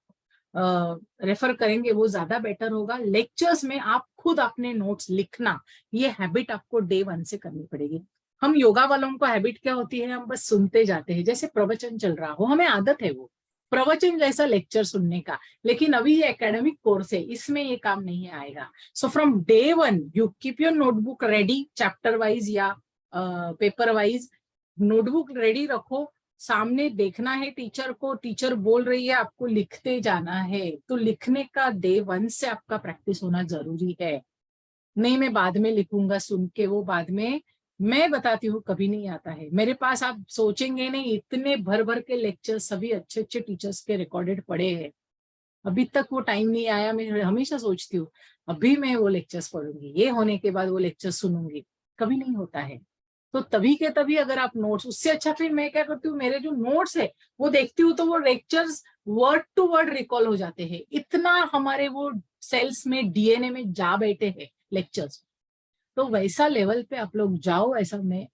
रेफर करेंगे वो ज्यादा बेटर होगा। लेक्चर्स में आप खुद अपने नोट्स लिखना, ये हैबिट आपको डे 1 से करनी पड़ेगी। हम योगा वालों को हैबिट क्या होती है, हम बस सुनते जाते हैं, जैसे प्रवचन चल रहा हो, हमें आदत है वो प्रवचन जैसा लेक्चर सुनने का। लेकिन अभी ये एकेडमिक कोर्स है, इसमें ये काम नहीं आएगा। So from day 1 you keep your notebook ready, chapter wise या पेपर वाइज नोटबुक रेडी रखो। सामने देखना है टीचर को, टीचर बोल रही है, आपको लिखते जाना है। तो लिखने का डे 1 से आपका प्रैक्टिस होना जरूरी है। नहीं मैं बाद में लिखूंगा सुन के, वो बाद में, मैं बताती हूँ कभी नहीं आता है मेरे पास। आप सोचेंगे नहीं, इतने भर भर के लेक्चर सभी अच्छे अच्छे टीचर्स के रिकॉर्डेड पड़े हैं, अभी तक वो टाइम नहीं आया। मैं हमेशा सोचती हूँ अभी मैं वो लेक्चर्स पढ़ूंगी, ये होने के बाद वो लेक्चर सुनूंगी। कभी नहीं होता है। तो तभी के तभी अगर आप नोट्स, उससे अच्छा फिर मैं क्या करती हूँ, मेरे जो नोट्स है वो देखती हूँ तो वो lectures word to word recall हो जाते हैं, इतना हमारे वो सेल्स में, डीएनए में जा बैठे हैं लेक्चर्स। तो वैसा लेवल पे आप लोग जाओ, ऐसा मैं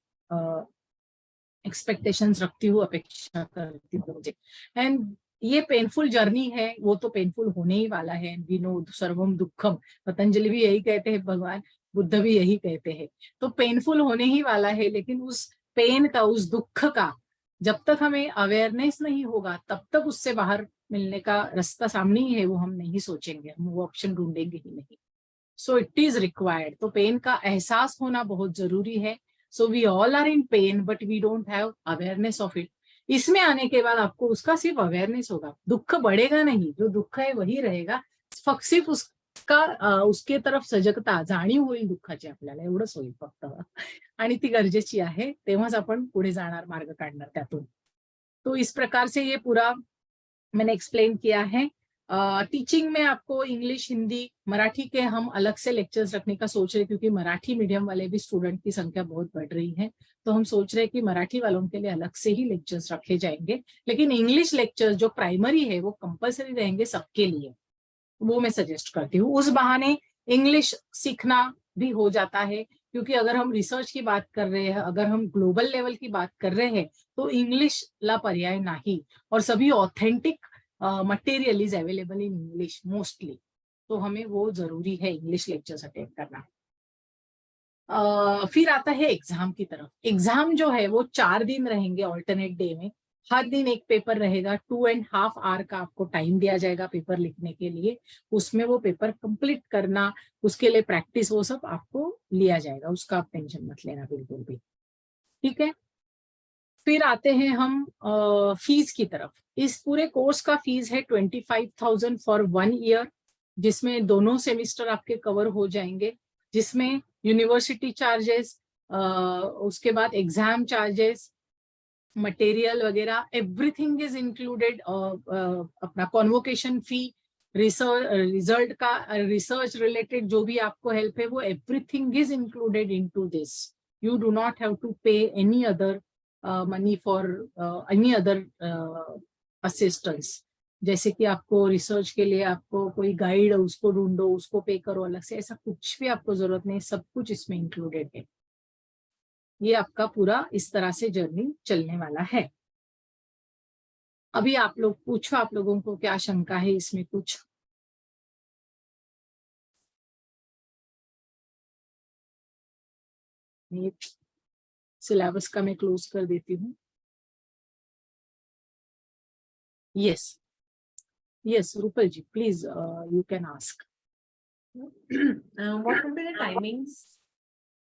एक्सपेक्टेशंस रखती हूँ, अपेक्षा करती हूँ मुझे। एंड ये पेनफुल जर्नी है, वो तो पेनफुल होने ही वाला है। वी नो सर्वम दुखम, पतंजलि भी यही कहते हैं, भगवान बुद्ध भी यही कहते हैं। तो पेनफुल होने ही वाला है, लेकिन उस पेन का, उस दुख का जब तक हमें अवेयरनेस नहीं होगा तब तक उससे बाहर मिलने का रास्ता सामने ही है, वो हम नहीं सोचेंगे, हम वो ऑप्शन ढूंढेंगे ही नहीं। So it is required. तो पेन का एहसास होना बहुत जरूरी है। So we all are in pain but we don't have awareness of it. इसमें आने के बाद आपको उसका सिर्फ अवेयरनेस होगा, दुख बढ़ेगा नहीं, जो दुख है वही रहेगा, सिर्फ उसका उसके तरफ सजगता, जाणीव होईल दुःखाची आपल्याला, एवढंच होईल फक्त, आणि ती गरजेची आहे, तेव्हाच आपण पुढे जाणार, मार्ग काढणार त्यातून। तो इस प्रकार से ये पूरा मैंने एक्सप्लेन किया है। टीचिंग में आपको इंग्लिश, हिंदी, मराठी के हम अलग से लेक्चर्स रखने का सोच रहे हैं, क्योंकि मराठी मीडियम वाले भी स्टूडेंट की संख्या बहुत बढ़ रही है। तो हम सोच रहे हैं कि मराठी वालों के लिए अलग से ही लेक्चर्स रखे जाएंगे, लेकिन इंग्लिश लेक्चर्स जो प्राइमरी है वो कंपलसरी रहेंगे सबके लिए, वो मैं सजेस्ट करती हूँ। उस बहाने इंग्लिश सीखना भी हो जाता है, क्योंकि अगर हम रिसर्च की बात कर रहे हैं, अगर हम ग्लोबल लेवल की बात कर रहे हैं, तो इंग्लिश ला पर्याय नहीं, और सभी authentic material is available in English mostly. तो हमें वो जरूरी है इंग्लिश लेक्चर्स अटेंड करना। फिर आता है एग्जाम की तरफ। एग्जाम जो है वो 4 दिन रहेंगे ऑल्टरनेट डे में। हर दिन एक पेपर रहेगा, 2.5 आवर का आपको टाइम दिया जाएगा पेपर लिखने के लिए। उसमें वो पेपर कंप्लीट करना, उसके लिए प्रैक्टिस, वो सब आपको लिया जाएगा, उसका आप टेंशन मत लेना बिल्कुल भी, ठीक है। फिर आते हैं हम फीस की तरफ। इस पूरे कोर्स का फीस है 25,000 फॉर 1 ईयर, जिसमें दोनों सेमिस्टर आपके कवर हो जाएंगे, जिसमें यूनिवर्सिटी चार्जेस, उसके बाद एग्जाम चार्जेस, मटेरियल वगैरह, एवरीथिंग इज इंक्लूडेड। अपना कॉन्वोकेशन फी, रिजल्ट का, रिसर्च रिलेटेड जो भी आपको हेल्प है, वो everything is included into this. You do not have to pay any other money for any other assistance. जैसे कि आपको रिसर्च के लिए आपको कोई गाइड, उसको ढूंढो, उसको पे करो अलग से, ऐसा कुछ भी आपको जरूरत नहीं, सब कुछ इसमें इंक्लूडेड है। ये आपका पूरा इस तरह से जर्नी चलने वाला है। अभी आप लोग पूछो, आप लोगों को क्या शंका है इसमें कुछ? सिलेबस का मैं क्लोज कर देती हूँ। Yes yes, Rupal ji please, you can ask. What will be the timings?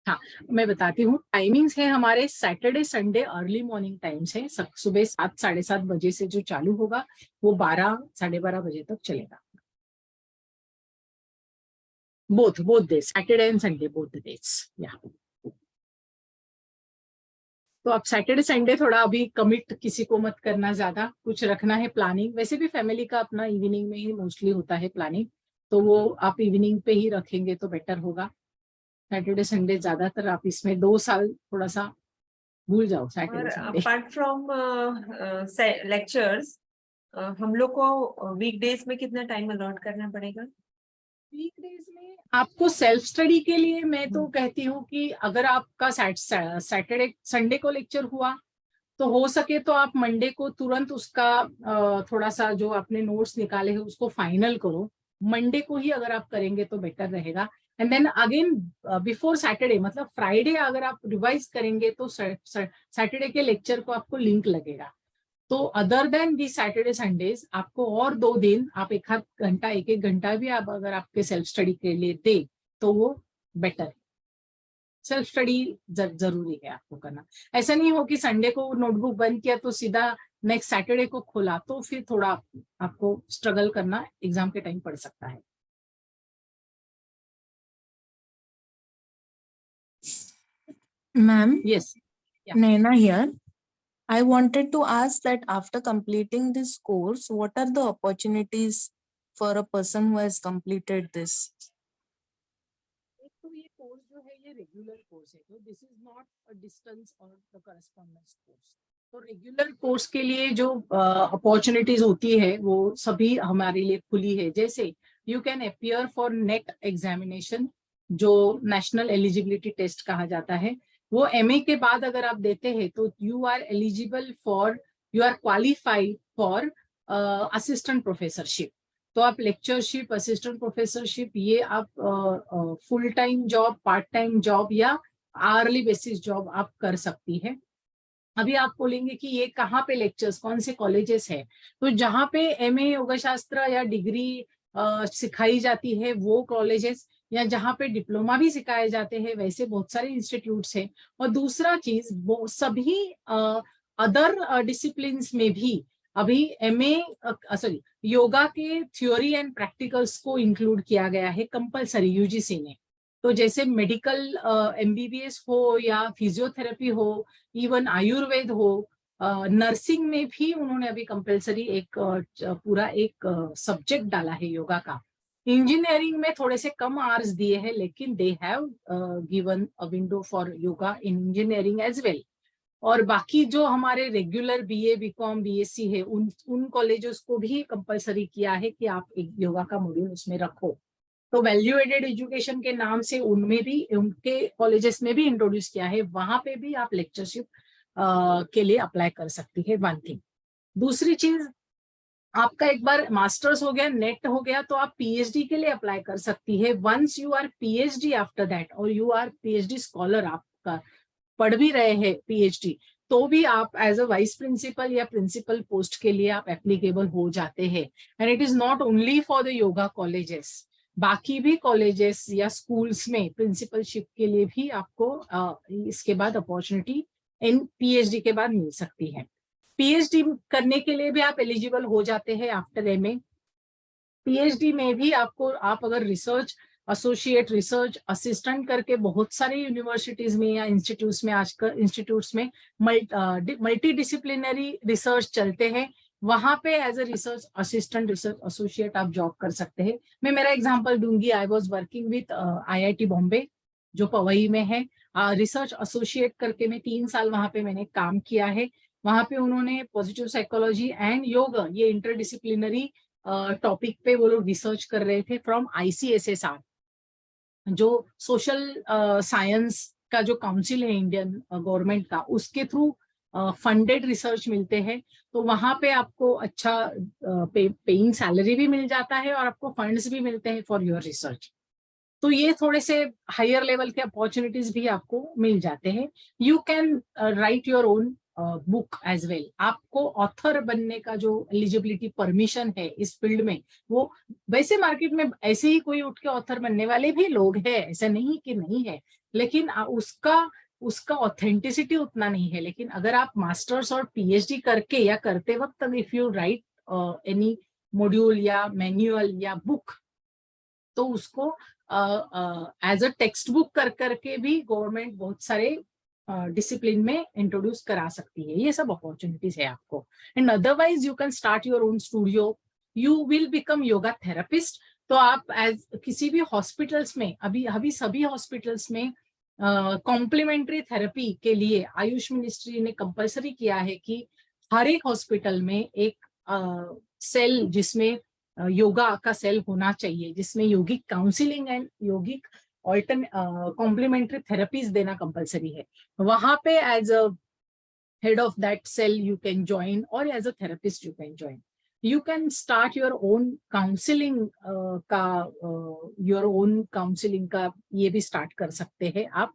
हाँ, मैं बताती हूँ। टाइमिंग्स है हमारे Saturday Sunday early morning times है। सुबह 7 साढ़े 7 बजे से जो चालू होगा वो 12 साढ़े 12 बजे तक चलेगा। Both days, Saturday and Sunday, both days. या तो आप सैटरडे संडे थोड़ा अभी कमिट किसी को मत करना, ज्यादा कुछ रखना है प्लानिंग। वैसे भी फैमिली का अपना इवनिंग में ही मोस्टली होता है प्लानिंग, तो वो आप इवनिंग पे ही रखेंगे तो बेटर होगा। सैटरडे संडे ज्यादातर आप इसमें 2 साल थोड़ा सा भूल जाओ Saturday Sunday. Apart from lectures, हम लोग को वीकडेज में कितना टाइम अलॉट करना पड़ेगा? वीकडेज में आपको सेल्फ स्टडी के लिए मैं तो कहती हूँ कि अगर आपका सैटरडे संडे को लेक्चर हुआ तो हो सके तो आप मंडे को तुरंत उसका थोड़ा सा जो आपने नोट्स निकाले हैं उसको फाइनल करो। मंडे को ही अगर आप करेंगे तो बेटर रहेगा। And then again before Saturday, मतलब फ्राइडे अगर आप रिवाइज करेंगे तो सैटरडे के लेक्चर को आपको लिंक लगेगा। तो अदर देन दी सैटरडे संडेज आपको और 2 दिन, आप एक घंटा, एक घंटा भी आप अगर आपके सेल्फ स्टडी के लिए दे तो वो बेटर है। सेल्फ स्टडी जरूरी है आपको करना। ऐसा नहीं हो कि संडे को नोटबुक बंद किया तो सीधा नेक्स्ट सैटरडे को खोला, तो फिर थोड़ा आपको स्ट्रगल करना एग्जाम के टाइम पड़ सकता है। Ma'am, yes, Naina here. I wanted to ask that after completing this course, what are the opportunities for a person who has completed this? एक तो ये कोर्स जो है ये रेगुलर कोर्स है, तो this is not a distance और the correspondence course. तो रेगुलर कोर्स के लिए जो अपॉर्चुनिटीज होती है वो सभी हमारे लिए खुली है। जैसे you can appear for net examination, जो नेशनल एलिजिबिलिटी टेस्ट कहा जाता है, वो एमए के बाद अगर आप देते हैं तो you are eligible for, you are qualified for assistant professorship. तो आप लेक्चरशिप, असिस्टेंट प्रोफेसरशिप, ये आप full time job, part time job या आवर्ली बेसिस जॉब आप कर सकती है। अभी आप बोलेंगे कि ये कहाँ पे लेक्चर्स, कौन से कॉलेजेस है, तो जहाँ पे एमए योग शास्त्र या डिग्री सिखाई जाती है वो कॉलेजेस, या जहाँ पे डिप्लोमा भी सिखाए जाते हैं वैसे बहुत सारे इंस्टीट्यूट्स हैं। और दूसरा चीज, वो सभी अदर डिसिप्लिन्स में भी अभी एमए सॉरी योगा के थ्योरी एंड प्रैक्टिकल्स को इंक्लूड किया गया है कंपलसरी यूजीसी ने। तो जैसे मेडिकल एमबीबीएस हो या फिजियोथेरेपी हो, इवन आयुर्वेद हो, नर्सिंग में भी उन्होंने अभी कंपलसरी एक पूरा एक सब्जेक्ट डाला है योगा का। इंजीनियरिंग में थोड़े से कम आवर्स दिए हैं, लेकिन they have given a window for yoga in engineering as well. और बाकी जो हमारे रेगुलर बीए, बीकॉम, बीएससी है, उन कॉलेजेस को भी कंपलसरी किया है कि आप एक योगा का मॉड्यूल उसमें रखो। तो वैल्यू एडेड एजुकेशन के नाम से उनमें भी, उनके कॉलेजेस में भी इंट्रोड्यूस किया है, वहां पे भी आप लेक्चरशिप के लिए अप्लाई कर सकती है, वन थिंग। दूसरी चीज, आपका एक बार मास्टर्स हो गया, नेट हो गया, तो आप पीएचडी के लिए अप्लाई कर सकती है। Once you are PhD after that, और यू आर पीएचडी स्कॉलर, आपका पढ़ भी रहे हैं पीएचडी, तो भी आप एज अ वाइस प्रिंसिपल या प्रिंसिपल पोस्ट के लिए आप एप्लीकेबल हो जाते हैं। And it is not only for the yoga colleges, बाकी भी कॉलेजेस या स्कूल्स में प्रिंसिपलशिप के लिए भी आपको इसके बाद अपॉर्चुनिटी इन पीएचडी के बाद मिल सकती है। पीएचडी करने के लिए भी आप एलिजिबल हो जाते हैं आफ्टर एमए। पीएचडी में भी आपको, आप अगर रिसर्च एसोसिएट, रिसर्च असिस्टेंट करके बहुत सारे यूनिवर्सिटीज में या इंस्टीट्यूट्स में, आजकल इंस्टीट्यूट्स में मल्टी डिसिप्लिनरी रिसर्च चलते हैं, वहां पे as a research assistant, research associate आप जॉब कर सकते हैं। मैं मेरा एग्जांपल दूंगी, I was working with IIT Bombay जो पवई में है, रिसर्च एसोसिएट करके मैं 3 साल वहां पे मैंने काम किया है। वहां पे उन्होंने पॉजिटिव साइकोलॉजी एंड योगा, ये इंटरडिसिप्लिनरी टॉपिक पे वो लोग रिसर्च कर रहे थे फ्रॉम आईसीएसएसआर, जो सोशल साइंस का जो काउंसिल है इंडियन गवर्नमेंट का, उसके थ्रू फंडेड रिसर्च मिलते हैं। तो वहां पे आपको अच्छा पेइंग सैलरी भी मिल जाता है और आपको फंड्स भी मिलते हैं फॉर योर रिसर्च। तो ये थोड़े से हायर लेवल के अपॉर्चुनिटीज भी आपको मिल जाते हैं। You can write your own book as well. आपको ऑथर बनने का जो एलिजिबिलिटी परमिशन है इस फील्ड में, वो वैसे मार्केट में ऐसे ही कोई उठ के ऑथर बनने वाले भी लोग हैं, ऐसा नहीं कि नहीं है, लेकिन उसका ऑथेंटिसिटी उतना नहीं है। लेकिन अगर आप मास्टर्स और पीएचडी करके या करते वक्त if you right any module या मैन्युअल या बुक, तो उसको एज अ टेक्स्ट बुक कर करके भी गवर्नमेंट बहुत सारे डिसिप्लिन में इंट्रोड्यूस करा सकती है। ये सब अपॉर्चुनिटीज है आपको। And otherwise you can start your own studio, you will become yoga therapist. तो आप एज किसी भी हॉस्पिटल्स में, अभी अभी सभी हॉस्पिटल्स में कॉम्प्लीमेंट्री थेरेपी के लिए आयुष मिनिस्ट्री ने कंपलसरी किया है कि हर एक हॉस्पिटल में एक सेल, जिसमें योगा का सेल होना चाहिए, जिसमें yogic counselling and yogic complementary therapies देना कंपलसरी है। वहां पे as a head of that cell you can join, और as a therapist you can join. You can start your own counselling का ये भी स्टार्ट कर सकते हैं आप,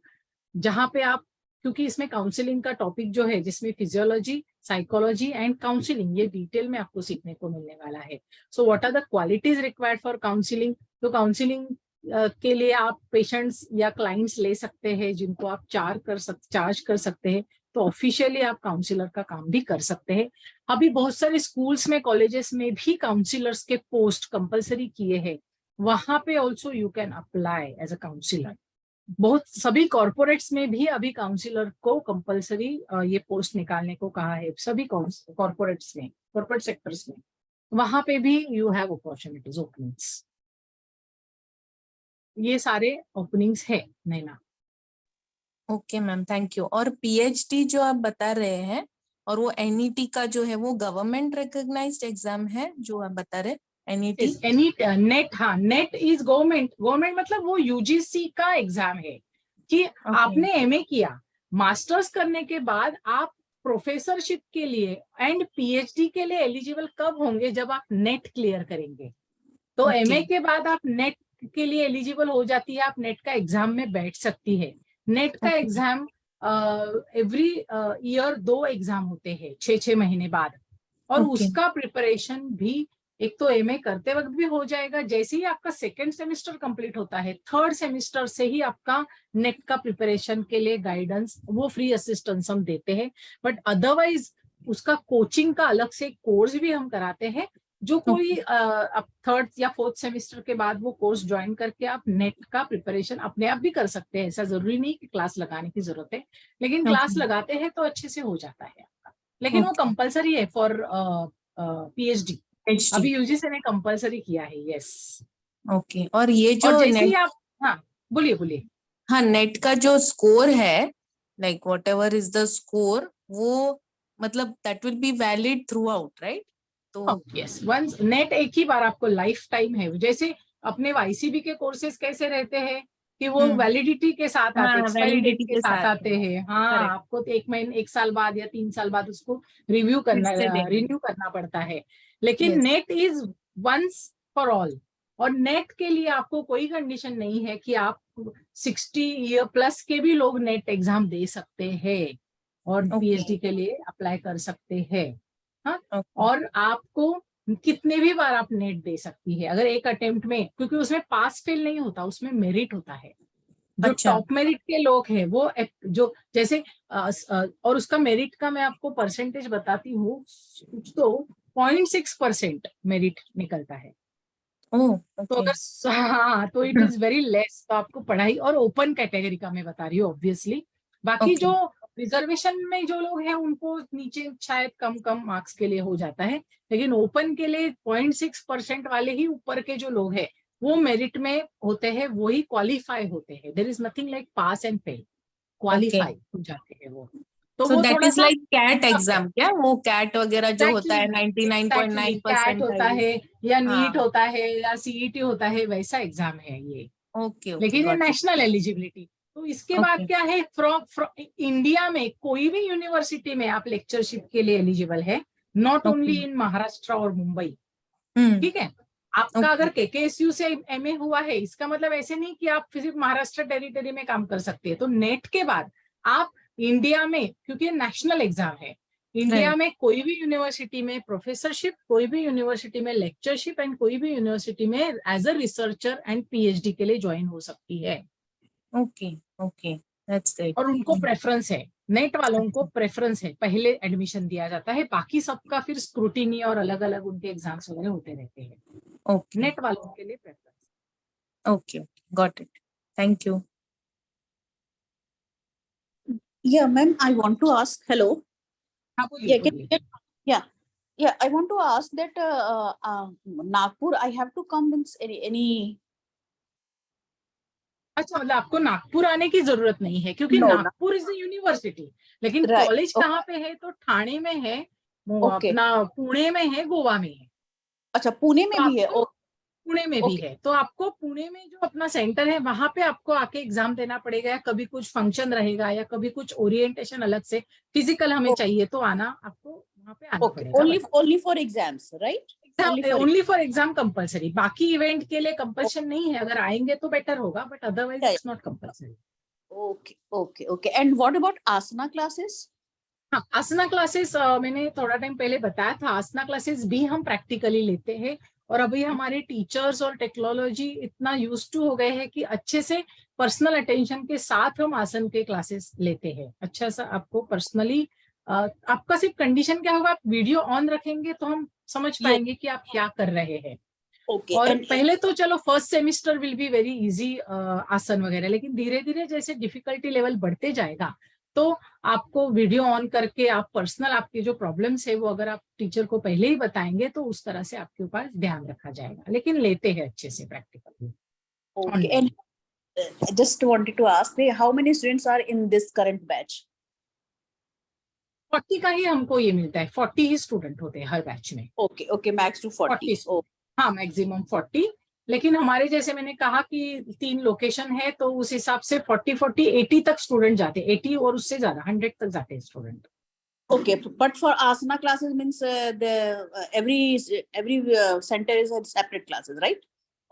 जहां पे आप, क्योंकि इसमें काउंसलिंग का टॉपिक जो है, जिसमें फिजियोलॉजी, साइकोलॉजी एंड काउंसलिंग, ये डिटेल में आपको सीखने को मिलने वाला है। So what are the qualities required for counselling. तो काउंसलिंग के लिए आप पेशेंट्स या क्लाइंट्स ले सकते हैं जिनको आप चार्ज कर सकते हैं। तो ऑफिशियली आप काउंसलर का काम भी कर सकते हैं। अभी बहुत सारे स्कूल्स में, कॉलेजेस में भी काउंसलर्स के पोस्ट कंपलसरी किए हैं, वहां पे also you can apply as a counsellor. बहुत सभी कॉर्पोरेट्स में भी अभी काउंसलर को कंपलसरी ये पोस्ट निकालने को कहा है, सभी कॉर्पोरेट्स में, कॉर्पोरेट सेक्टर्स में, वहां पे भी यू हैव अपॉर्चुनिटीज, ओपनिंग्स। ये सारे ओपनिंग्स है Naina. Okay ma'am, thank you. और पीएचडी जो आप बता रहे हैं, और वो एनईटी का जो है वो गवर्नमेंट रिकॉग्नाइज्ड एग्जाम है जो आप बता रहे हैं, एनईटी? एनी नेट, हाँ नेट इज गवर्नमेंट, गवर्नमेंट मतलब वो यूजीसी का एग्जाम है कि आपने एमए किया, मास्टर्स करने के बाद आप प्रोफेसरशिप के लिए एंड पीएचडी के लिए एलिजिबल कब होंगे, जब आप नेट क्लियर करेंगे। तो Okay. एमए के बाद आप नेट के लिए एलिजिबल हो जाती है, आप नेट का एग्जाम में बैठ सकती है। नेट का Okay. Exam every year 2 exam होते हैं 6-6 महीने बाद, और Okay. उसका प्रिपरेशन भी एक तो एमए करते वक्त भी हो जाएगा, जैसे ही आपका सेकेंड सेमेस्टर कंप्लीट होता है, थर्ड सेमेस्टर से ही आपका नेट का प्रिपरेशन के लिए गाइडेंस, वो फ्री असिस्टेंस हम देते हैं। बट अदरवाइज उसका कोचिंग का अलग से कोर्स भी हम कराते हैं, जो कोई अब थर्ड या फोर्थ सेमेस्टर के बाद वो कोर्स ज्वाइन करके आप नेट का प्रिपरेशन अपने आप भी कर सकते हैं। ऐसा जरूरी नहीं कि क्लास लगाने की जरूरत है, लेकिन क्लास Okay. लगाते हैं तो अच्छे से हो जाता है आपका। लेकिन वो Okay. कंपलसरी है फॉर पीएचडी, अभी यूजीसी ने कंपलसरी किया है। यस। ओके। और ये जो और जैसे ही नेट, आप, हाँ बोलिए बोलिए। हाँ, नेट का जो स्कोर है, like what ever is the score, वो मतलब that will be valid through out, right? तो यस, वंस नेट एक ही बार आपको लाइफ टाइम है। जैसे अपने वाईसीबी के कोर्सेज कैसे रहते हैं कि वो वैलिडिटी के साथ आते, एक्सपायरी डेट वैलिडिटी के के साथ साथ आते हैं। हाँ, करेक्ट, आपको तो 1 महीने 1 साल बाद या 3 साल बाद उसको रिव्यू फिर करना, से देंगे। रिन्यू करना पड़ता है। लेकिन yes. NET is once for all, और नेट के लिए आपको कोई कंडीशन नहीं है कि आप 60 ईयर प्लस के भी लोग नेट एग्जाम दे सकते हैं और ओके। पीएचडी के लिए अप्लाई कर सकते हैं। हाँ, ओके। और आपको कितने भी बार आप नेट दे सकती है अगर एक अटेम्प्ट में, क्योंकि उसमें पास फेल नहीं होता, उसमें मेरिट होता है। जो अच्छा। टॉप मेरिट के लोग हैं वो जो जैसे और उसका मेरिट का मैं आपको परसेंटेज बताती हूँ, कुछ तो 0.6% मेरिट निकलता है। ओह, तो ओके। अगर हाँ, तो इट इज वेरी लेस। तो आपको पढ़ाई, और ओपन कैटेगरी का मैं बता रही हूँ ऑब्वियसली, बाकी ओके। जो रिजर्वेशन में जो लोग हैं उनको नीचे शायद कम कम मार्क्स के लिए हो जाता है, लेकिन ओपन के लिए 0.6% वाले ही ऊपर के जो लोग हैं वो मेरिट में होते हैं, वही क्वालिफाई होते हैं। There is nothing like pass and fail, okay. Qualify हो जाते हैं वो। तो सो वो दैट थोड़ा इज सा लाइक कैट टफ है। एग्जाम क्या? वो कैट वगैरह जो होता है एग्जैक्टली, कैट 99.9% का होता ये? है या नीट हाँ। होता है या सीईटी होता है, वैसा एग्जाम है ये। ओके। ओके, लेकिन ये गॉट इट। National eligibility. तो इसके बाद ओके। क्या है, फ्रॉम इंडिया में कोई भी यूनिवर्सिटी में आप लेक्चरशिप के लिए एलिजिबल है, not okay. Only in Maharashtra और मुंबई। हम्म। ठीक है, आपका ओके। अगर केकेएसयू से एमए हुआ है, इसका मतलब ऐसे नहीं कि आप सिर्फ महाराष्ट्र टेरिटरी में काम कर सकते हैं। तो नेट के बाद आप इंडिया में, क्योंकि नेशनल एग्जाम है, इंडिया राइट। में कोई भी यूनिवर्सिटी में प्रोफेसरशिप, कोई भी यूनिवर्सिटी में लेक्चरशिप एंड कोई भी यूनिवर्सिटी में as a researcher and PhD के लिए ज्वाइन हो सकती है। ओके। Okay, that's great. और उनको प्रेफरेंस है, नेट वालों को प्रेफरेंस है, पहले एडमिशन दिया जाता है, बाकी सबका फिर स्क्रूटिनी और अलग अलग उनके एग्जाम्स वगैरह होते रहते हैं। ओके। नेट वालों के लिए preference. Okay, got it. Thank you. Yeah, ma'am, I want to ask, hello. हाँ बोलिए Yeah, बोलिए। yeah, I want to ask that Nagpur, I have to come in any. अच्छा, मतलब आपको नागपुर आने की जरूरत नहीं है, क्योंकि No, Nagpur is the university, लेकिन right. College Okay. कहाँ पे है, तो ठाणे में है, वो Okay. अपना पुणे में है, गोवा में है। अच्छा, पुणे में तो भी है। आपको पुणे में भी Okay. है, तो आपको पुणे में जो अपना सेंटर है वहां पे आपको आके एग्जाम देना पड़ेगा, या कभी कुछ फंक्शन रहेगा या कभी कुछ ओरिएंटेशन अलग से फिजिकल हमें चाहिए तो आना, आपको वहां पे आना Okay. पड़ेगा। Only for exams, right? Only for exam compulsory, बाकी इवेंट के लिए कंपल्शन नहीं है। अगर आएंगे तो बेटर होगा, but otherwise Yeah, it's not compulsory. Okay. Okay. Okay. And what about asana classes? हाँ, आसना क्लासेस मैंने थोड़ा टाइम पहले बताया था, आसना क्लासेस भी हम प्रैक्टिकली लेते हैं। और अभी हमारे टीचर्स और टेक्नोलॉजी इतना यूज टू हो गए हैं कि अच्छे से पर्सनल अटेंशन के साथ हम आसन के क्लासेस लेते हैं। अच्छा सा आपको पर्सनली, आपका सिर्फ कंडीशन क्या होगा, आप वीडियो ऑन रखेंगे तो हम समझ Yes. पाएंगे कि आप क्या कर रहे हैं। Okay. और And पहले तो चलो first semester will be very easy आसन वगैरह, लेकिन धीरे धीरे जैसे डिफिकल्टी लेवल बढ़ते जाएगा तो आपको वीडियो ऑन करके आप पर्सनल आपके जो प्रॉब्लम्स है वो अगर आप टीचर को पहले ही बताएंगे तो उस तरह से आपके ऊपर ध्यान रखा जाएगा। लेकिन लेते हैं अच्छे से practically okay. Online. I just wanted to ask, how many students are in this current batch? 40 का ही हमको ये मिलता है, 40 ही स्टूडेंट होते हैं हर बैच में। Okay, okay, max to 40. 40 Oh, हाँ, मैक्सिमम 40। लेकिन हमारे जैसे मैंने कहा कि 3 लोकेशन है, तो उस हिसाब से 40 80 तक स्टूडेंट जाते हैं, 80 और उससे ज्यादा 100 तक जाते हैं student. okay, but for asana classes means every center is a separate classes, right?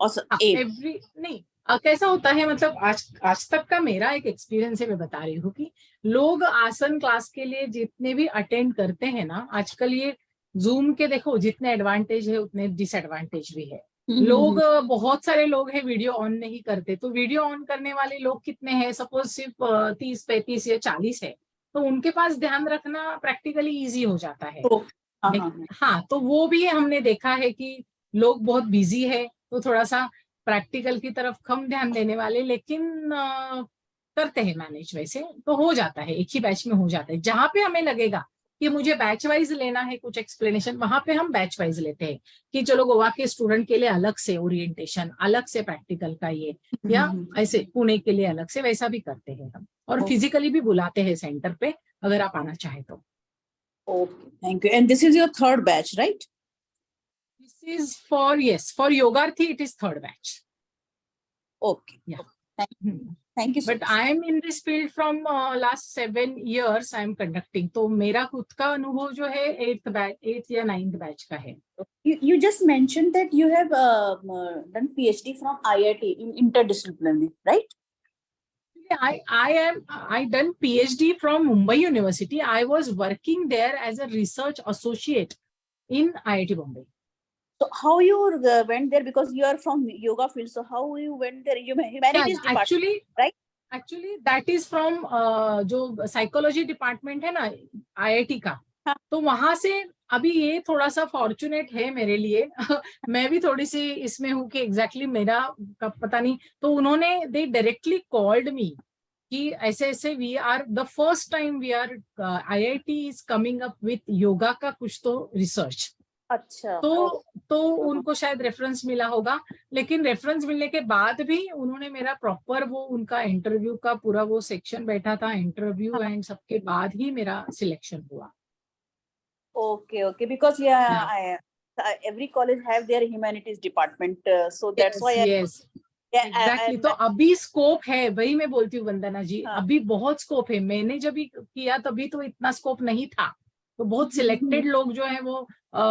Or eight. Every नहीं, कैसा होता है, मतलब आज तक का मेरा एक एक्सपीरियंस है, मैं बता रही हूँ कि लोग आसन क्लास के लिए जितने भी अटेंड करते हैं ना, आजकल ये जूम के देखो जितने एडवांटेज है उतने डिसएडवांटेज भी है। लोग बहुत सारे लोग हैं वीडियो ऑन नहीं करते, तो वीडियो ऑन करने वाले लोग कितने हैं, सपोज सिर्फ 30 35 या 40 है, तो उनके पास ध्यान रखना प्रैक्टिकली इजी हो जाता है। हाँ, तो वो भी हमने देखा है कि लोग बहुत बिजी है, तो थोड़ा सा प्रैक्टिकल की तरफ कम ध्यान देने वाले, लेकिन करते हैं मैनेज, वैसे तो हो जाता है, एक ही बैच में हो जाता है। जहां पे हमें लगेगा कि मुझे बैच वाइज लेना है कुछ एक्सप्लेनेशन, वहां पे हम बैच वाइज लेते हैं कि चलो गोवा के स्टूडेंट के लिए अलग से ओरिएंटेशन, अलग से प्रैक्टिकल का ये, या ऐसे पुणे के लिए अलग से, वैसा भी करते हैं हम, और फिजिकली भी बुलाते हैं सेंटर पे अगर आप आना चाहे तो। Okay, thank you. And this is your third batch, right? This is for, yes, for Yogarthi it is third batch. Okay. Yeah. Thank you so But much. I am in this field from last 7 years I am conducting. तो मेरा खुद का अनुभव जो है 8th या 9th batch का है। You just mentioned that you have done PhD from IIT in interdisciplinary, right? I done PhD from Mumbai University. I was working there as a research associate in IIT Bombay. So how you went there, because you are from yoga field? So how you went there? Humanities department, actually, right? Actually, that is from जो psychology department है ना IIT का, हाँ. तो वहां से अभी ये थोड़ा सा फॉर्चुनेट है मेरे लिए मैं भी थोड़ी सी इसमें हूँ कि एग्जैक्टली मेरा कब पता नहीं, तो उन्होंने दे डायरेक्टली कॉल्ड मी कि ऐसे ऐसे we are the first time we are IIT is coming up with yoga का कुछ तो रिसर्च। अच्छा, तो उनको शायद रेफरेंस मिला होगा, लेकिन रेफरेंस मिलने के बाद भी उन्होंने मेरा प्रॉपर वो उनका इंटरव्यू का पूरा वो सेक्शन बैठा था, इंटरव्यू एंड सबके बाद ही मेरा सिलेक्शन हुआ। Okay, because every college have their humanities department, so that's why. Yes, exactly. तो अभी स्कोप है, वही मैं बोलती हूँ वंदना जी, अभी बहुत स्कोप है। मैंने जब किया तभी तो इतना स्कोप नहीं था, तो बहुत सिलेक्टेड लोग जो है वो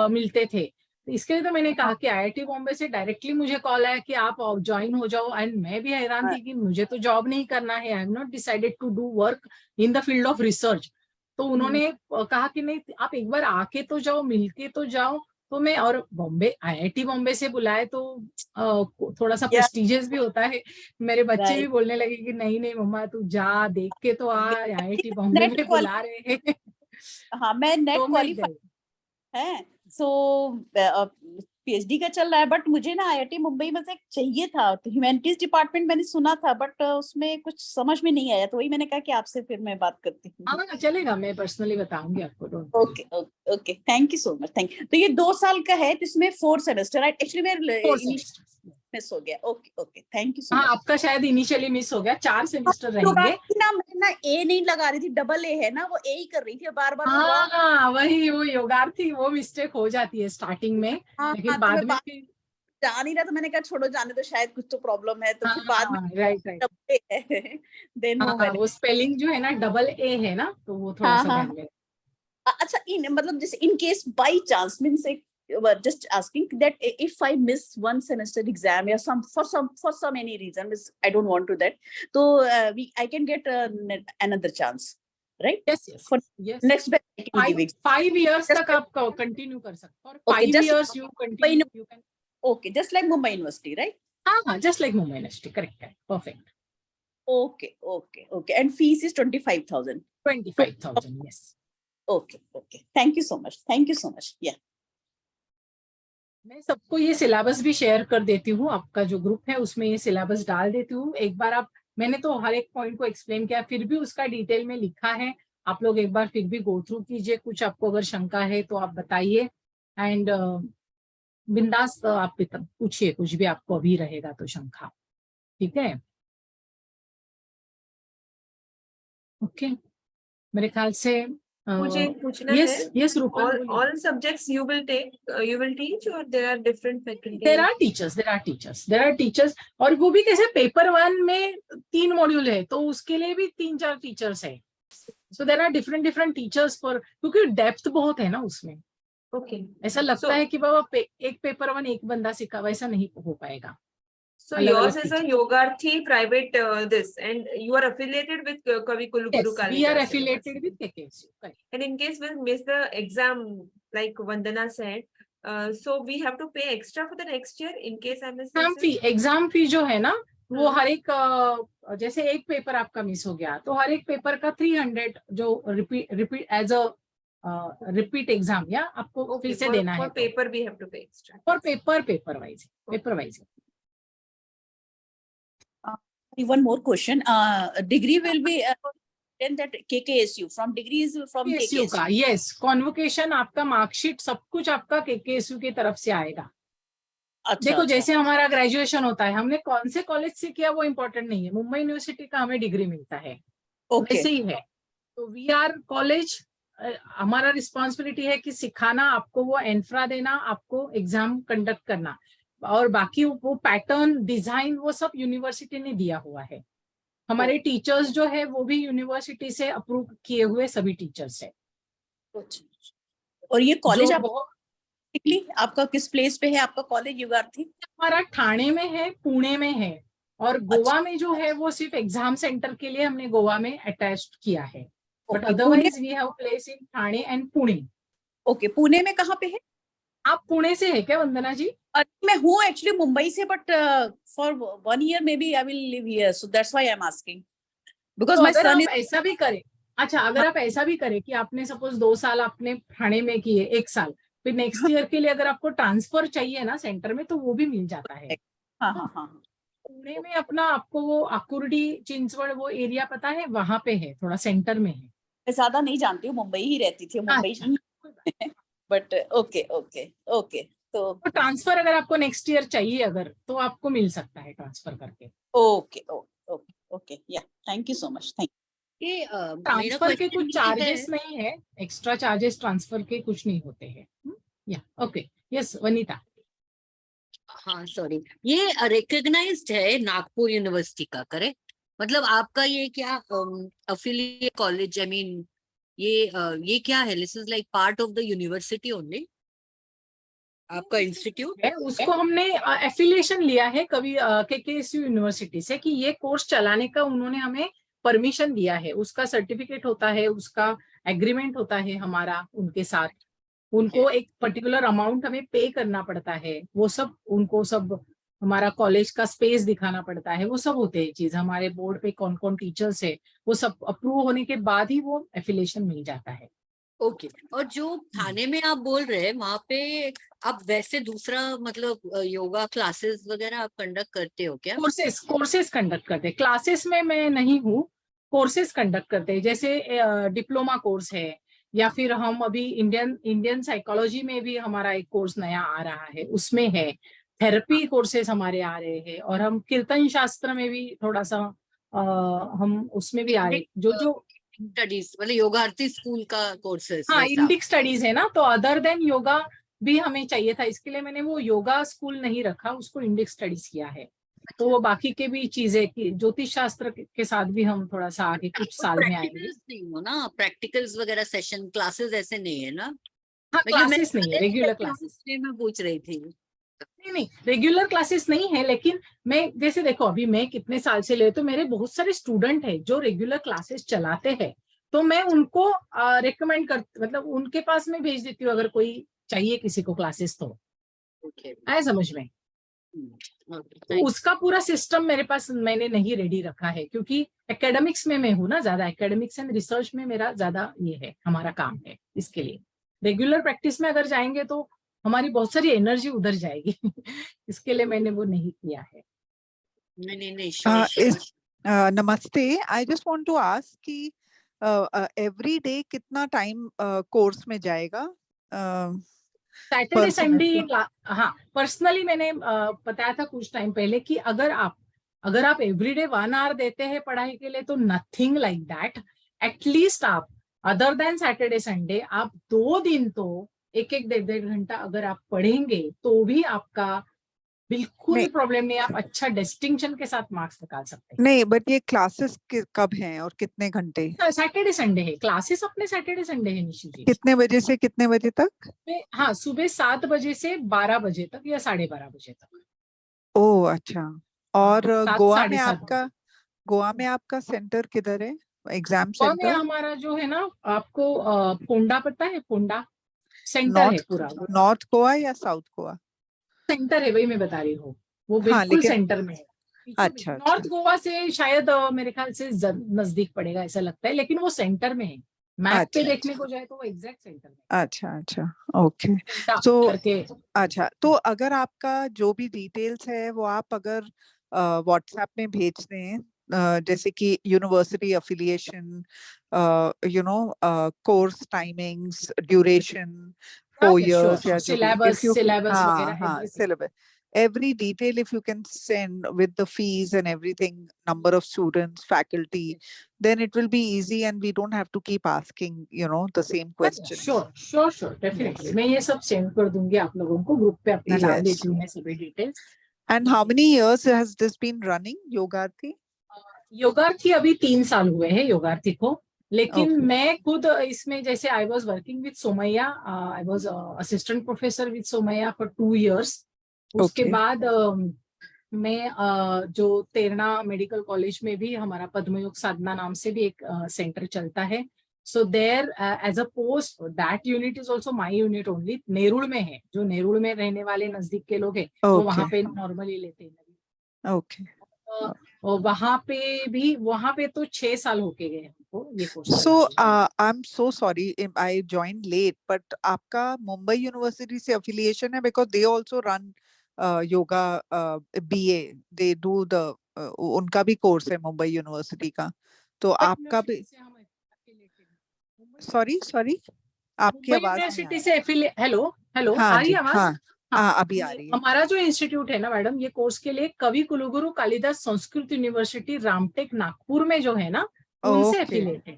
मिलते थे। तो इसके लिए तो मैंने कहा कि IIT बॉम्बे से डायरेक्टली मुझे कॉल आया कि आप ज्वाइन हो जाओ, एंड मैं भी हैरान थी कि मुझे तो जॉब नहीं करना है, I am not decided to do work in the field of research. तो उन्होंने कहा कि नहीं, आप एक बार आके तो जाओ, मिलके तो जाओ। तो मैं, और बॉम्बे IIT बॉम्बे से बुलाए तो थोड़ा सा प्रेस्टिजियस भी होता है। मेरे बच्चे भी बोलने लगे कि नहीं नहीं मम्मा तू जा, देख के तो आ, IIT बॉम्बे में बुला रहे हैं। हाँ, मैं नेट क्वालिफाई है, सो PhD का चल रहा है, बट मुझे ना IIT मुंबई में से चाहिए था। तो ह्यूमैनिटीज डिपार्टमेंट मैंने सुना था, बट उसमें कुछ समझ में नहीं आया, तो वही मैंने कहा कि आपसे फिर मैं बात करती हूँ। हाँ चलेगा, मैं पर्सनली बताऊंगी आपको। Okay, thank you so much, thank you. तो ये 2 साल का है, तो इसमें 4 सेमेस्टर, राइट? एक्चुअली मैं मिस हो गया। Okay, thank you so much. आपका शायद इनिशियली मिस हो गया, 4 सेमेस्टर रहेंगे ना। मैं ना A नहीं लगा रही थी, डबल A है ना, वो A ही कर रही थी बार बार। हाँ, वही वो योगार्थी, वो मिस्टेक हो जाती है स्टार्टिंग में, लेकिन बाद में फिर जा नहीं रहा, तो मैंने कहा छोड़ो जाने, तो शायद कुछ तो प्रॉब्लम है, तो फिर बाद में राइट देन वो स्पेलिंग जो है ना AA है ना, तो वो थोड़ा सा ध्यान में। अच्छा, मतलब जैसे in case by chance, means just asking that if I miss one semester exam or for some any reason, I don't want to that, so I can get another chance, right? Yes. For next batch I can give exam. 5 years तक आप continue कर सकते हो, और 5 years you continue, you can. Okay, just like Mumbai University, right? हाँ, just like Mumbai University, correct, perfect. Okay, and fees is 25,000. 25,000, yes. Okay, thank you so much, yeah. मैं सबको ये सिलेबस भी शेयर कर देती हूँ, आपका जो ग्रुप है उसमें ये सिलेबस डाल देती हूँ। एक बार आप, मैंने तो हर एक पॉइंट को एक्सप्लेन किया, फिर भी उसका डिटेल में लिखा है, आप लोग एक बार फिर भी गो थ्रू कीजिए। कुछ आपको अगर शंका है तो आप बताइए, एंड बिंदास आप पूछिए, कुछ भी आपको अभी रहेगा तो शंका, ठीक है। ओके, मेरे ख्याल से मुझे पूछना यस है, yes Rupa, all subjects you will take, you will teach, or there are different faculty? There are teachers, और वो भी कैसे, पेपर 1 में 3 मॉड्यूल है तो उसके लिए भी 3-4 टीचर्स है. So there are different teachers for, क्योंकि डेप्थ बहुत है ना उसमें. Okay. ऐसा लगता है कि बाबा एक पेपर 1 एक बंदा सिखा, वैसा नहीं हो पाएगा. So अलग-अलग yours is a teacher. Yogarthi private this, and you are affiliated with Kavi Guru Yes, we Kalidas are University. affiliated with KKSU. Correct. And in case we miss the exam, like Vandana said, so we have to pay extra for the next year in case I miss the exam फी जो है ना, वो हाँ. हर एक जैसे एक paper आपका miss हो गया तो हर एक पेपर का 300 जो repeat as a repeat exam या आपको Okay, फिर से for, देना for है. paper we have to pay extra. और paper wise. One more question. Degree will be then that KKSU, from degrees from KKSU का, KKSU. यस, कॉन्वोकेशन आपका, marksheet सब कुछ आपका KKSU की तरफ से आएगा. अच्छा, देखो अच्छा. जैसे हमारा ग्रेजुएशन होता है, हमने कौन से कॉलेज से किया वो इम्पोर्टेंट नहीं है, मुंबई यूनिवर्सिटी का हमें डिग्री मिलता है. Okay. वैसे ही है. तो वी आर कॉलेज, हमारा रिस्पॉन्सिबिलिटी है कि सिखाना आपको, वो एंफ्रा देना आपको, एग्जाम कंडक्ट करना, और बाकी वो पैटर्न डिजाइन वो सब यूनिवर्सिटी ने दिया हुआ है. हमारे टीचर्स जो है वो भी यूनिवर्सिटी से अप्रूव किए हुए सभी टीचर्स है. और ये कॉलेज जो आप बहुत- आपका किस प्लेस पे है आपका कॉलेज युगार्थी? हमारा ठाणे में है, पुणे में है, और गोवा में जो है वो सिर्फ एग्जाम सेंटर के लिए हमने गोवा में अटैच्ड किया है. But Okay, otherwise we have place in Thane and Pune. Okay, Pune में कहाँ पे है? आप पुणे से है क्या वंदना जी? मैं हूँ एक्चुअली मुंबई से, but for 1 year maybe I will live here, so that's why I'm asking. Because तो my अगर son आप is ऐसा भी करें, अच्छा अगर आप ऐसा भी करें कि आपने सपोज 2 साल आपने ठाणे में किए, 1 साल, फिर नेक्स्ट ईयर के लिए अगर आपको ट्रांसफर चाहिए ना सेंटर में, तो वो भी मिल जाता है. हाँ. पुणे में अपना आपको वो आकुर्डी चिंचवड़ वो एरिया पता है, वहां पे है, थोड़ा सेंटर में है. मैं ज्यादा नहीं जानती हूँ, मुंबई ही रहती थी, मुंबई अच्छा. ही. But okay. तो ट्रांसफर अगर आपको नेक्स्ट ईयर चाहिए अगर, तो आपको मिल सकता है ट्रांसफर करके. ओके. या, thank you so much. Thank ये ट्रांसफर के कुछ चार्जेस नहीं है, एक्स्ट्रा चार्जेस ट्रांसफर के कुछ नहीं होते हैं. या ओके, यस वनीता. हाँ सॉरी, ये रिकग्नाइज्ड है नागपुर यूनिवर्सिटी का, करेक्ट? मतलब आपका ये क्या अफिलिएट कॉलेज, आई मीन ये क्या है? This is like part of the university only, आपका इंस्टीट्यूट है, उसको हमने एफिलिएशन लिया है कभी KKSU यूनिवर्सिटी से कि ये कोर्स चलाने का उन्होंने हमें परमिशन दिया है. उसका सर्टिफिकेट होता है, उसका एग्रीमेंट होता है हमारा उनके साथ. उनको एक पर्टिकुलर अमाउंट हमें पे करना पड़ता है, वो सब उनको सब हमारा कॉलेज का स्पेस दिखाना पड़ता है, वो सब होते हैं चीज. हमारे बोर्ड पे कौन कौन टीचर्स है, वो सब अप्रूव होने के बाद ही वो एफिलिएशन मिल जाता है. ओके. और जो थाने में आप बोल रहे हैं, वहाँ पे आप वैसे दूसरा मतलब योगा क्लासेस वगैरह आप कंडक्ट करते हो क्या? कोर्सेज कंडक्ट करते हैं. क्लासेस में मैं नहीं हूँ, कोर्सेज कंडक्ट करते हैं. जैसे डिप्लोमा कोर्स है, या फिर हम अभी इंडियन साइकोलॉजी में भी हमारा एक कोर्स नया आ रहा है, उसमें है. थेरेपी कोर्सेज हमारे आ रहे हैं, और हम कीर्तन शास्त्र में भी थोड़ा सा हम उसमें भी आ रहे जो स्टडीज मतलब योगार्थी स्कूल का कोर्सेस. हाँ, इंडिक स्टडीज है ना, तो अदर देन योगा भी हमें चाहिए था, इसके लिए मैंने वो योगा स्कूल नहीं रखा, उसको इंडिक स्टडीज किया है. तो वो बाकी के भी चीजें कि ज्योतिष शास्त्र के साथ भी हम थोड़ा सा आगे कुछ साल में आएंगे. नहीं हो ना, प्रैक्टिकल्स वगैरह सेशन क्लासेस ऐसे नहीं है ना? हाँ, मतलब मैं क्लासेस नहीं है, रेगुलर क्लासेस मैं पूछ रही थी. नहीं, रेगुलर क्लासेस नहीं है. लेकिन मैं जैसे देखो, अभी मैं कितने साल से ले, तो मेरे बहुत सारे स्टूडेंट हैं जो रेगुलर क्लासेस चलाते हैं, तो मैं उनको रिकमेंड कर, मतलब उनके पास में भेज देती हूँ अगर कोई चाहिए किसी को क्लासेस, तो आए समझ में. तो उसका पूरा सिस्टम मेरे पास मैंने नहीं रेडी रखा है, क्योंकि एकेडमिक्स में मैं हूँ ना ज्यादा, एकेडमिक्स एंड रिसर्च में मेरा ज्यादा ये है, हमारा काम है. इसके लिए रेगुलर प्रैक्टिस में अगर जाएंगे तो हमारी बहुत सारी एनर्जी उधर जाएगी. इसके लिए मैंने वो नहीं किया है. नहीं. नमस्ते, I just want to ask कि एवरी डे कितना टाइम कोर्स में जाएगा? Saturday Sunday. हाँ, पर्सनली मैंने बताया था कुछ टाइम पहले कि अगर आप एवरीडे 1 hour देते हैं पढ़ाई के लिए, तो नथिंग लाइक दैट. एटलीस्ट आप अदर देन सैटरडे संडे आप 2 दिन तो एक एक 1.5 घंटा अगर आप पढ़ेंगे तो भी आपका बिल्कुल नहीं प्रॉब्लम नहीं, आप अच्छा डिस्टिंक्शन के साथ मार्क्स निकाल सकते हैं। नहीं, बट ये क्लासेस कब हैं और कितने घंटे? सैटरडे संडे है क्लासेस, अपने सैटरडे संडे है निशु जी। कितने बजे से कितने बजे तक? हाँ, सुबह 7 बजे से 12 बजे तक या 12:30 बजे तक। ओह अच्छा। और 7 गोवा में 7:30 आपका, गोवा में आपका सेंटर किधर है, एग्जाम गोवा में सेंटर? हमारा जो है ना, आपको पोंडा पता है? पोंडा सेंटर है नॉर्थ, पूरा, नॉर्थ गोवा या साउथ गोवा? सेंटर है, वही मैं बता रही हूँ, वो हाँ बिल्कुल लेकिन, सेंटर में है। अच्छा अच्छा नॉर्थ गोवा से शायद मेरे ख्याल से नजदीक पड़ेगा ऐसा लगता है, लेकिन वो सेंटर में है। मैप पे अच्छा देखने को जाए तो वो एग्जैक्ट सेंटर में है। अच्छा अच्छा, ओके। पोंडा तो करके। अच्छा, तो अगर आपका जो भी डिटेल्स है वो आप अगर व्हाट्सएप में भेज दें, जैसे कि university affiliation, course timings, duration, 4 sure years या जो भी, सिलेबस इफ यू, सिलेबस हाँ वगैरह हाँ, everything. syllabus, every detail if you can send with the fees and everything, number of students, faculty, then it will be easy and we don't have to keep asking, the same questions. Sure sure sure definitely मैं ये सब send कर दूंगी आप लोगों को, group पे अपना डाल Yes. देती हूँ मैं सभी details. And how many years has this been running, Yogarthi? योगार्थी अभी 3 साल हुए हैं योगार्थी को, लेकिन Okay. मैं खुद इसमें जैसे I was working with Somaiya, I was assistant professor with Somaiya for 2 years। उसके Okay. बाद मैं जो तेरणा मेडिकल कॉलेज में भी हमारा पद्मयोग साधना नाम से भी एक सेंटर चलता है। So there as a post that unit is also my unit only, Nerul में है, जो नेरुल में रहने वाले नजदीक के लोग हैं वो वहां Okay. पे नॉर्मली लेते हैं। Okay. और वहां पे तो 6 साल होके गए हमको ये कोर्स So, चलाते। I'm so sorry I joined late, but आपका मुंबई यूनिवर्सिटी से affiliation है, because they also run yoga BA. They do the उनका भी कोर्स है मुंबई यूनिवर्सिटी का, तो आपका भी, सॉरी आपकी मुंबई आवाज नहीं आ यूनिवर्सिटी रही। से एफिलिएट। हेलो हेलो, हाँ आ रही जी, है आवाज? हाँ हाँ, हाँ, अभी आ रही है। हमारा जो इंस्टीट्यूट है ना मैडम, ये कोर्स के लिए कवि कुलगुरु कालिदास संस्कृत यूनिवर्सिटी रामटेक नागपुर में जो है ना, उनसे ओके एफिलिएट है,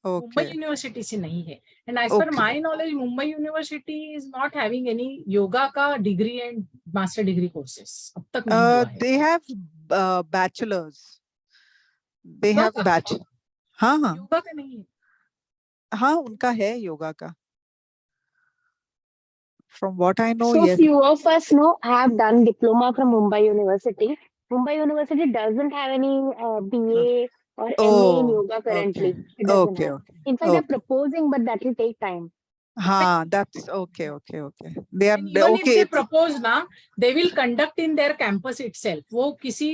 मुंबई ओके यूनिवर्सिटी से नहीं है। And as per okay, my knowledge Mumbai university is not having any yoga का degree and master degree courses, अब तक नहीं हुआ है। they have bachelors, they yoga have का, batch, हाँ हाँ योगा का नहीं है। हाँ, उनका है योगा का, from what I know, So yes. few of us know have done diploma from Mumbai University. Mumbai University doesn't have any BA or MA in Oh, yoga currently. okay, It doesn't okay, have. okay, In fact, they're okay. proposing, but that will take time. That's okay, okay, okay. They are And even if okay. they propose ना, they will conduct in their campus itself. वो किसी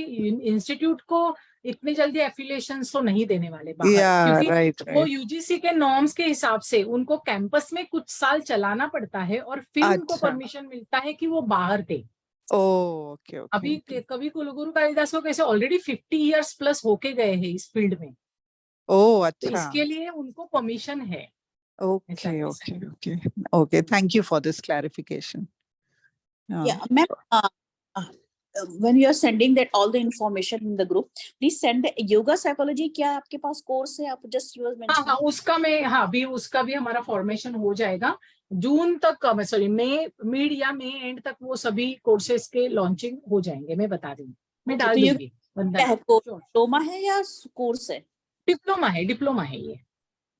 institute को इतनी जल्दी affiliation तो नहीं देने वाले बाहर, Yeah, क्योंकि right, वो right. यूजीसी के नॉर्म्स के हिसाब से उनको कैंपस में कुछ साल चलाना पड़ता है और फिर उनको अच्छा, परमिशन मिलता है कि वो बाहर दे। oh, okay, okay, अभी okay. कवि कुलगुरु कालिदास को कैसे ऑलरेडी 50 years प्लस होके गए हैं इस फील्ड में, Oh, तो अच्छा. इसके लिए उनको परमिशन है। Okay, okay, okay, okay. Thank you for this clarification. Yeah, ma'am. When you are sending that all the information in the group, please send the yoga psychology. क्या आपके पास कोर्स है? आप just you was हाँ mentioning. हाँ, उसका भी हमारा formation हो जाएगा जून तक, सॉरी मिड या मई एंड तक वो सभी कोर्सेज के लॉन्चिंग हो जाएंगे, मैं बता दूंगी, मैं Okay, डाल तो ये दूंगी। क्या है? डिप्लोमा है या कोर्स है? डिप्लोमा है ये,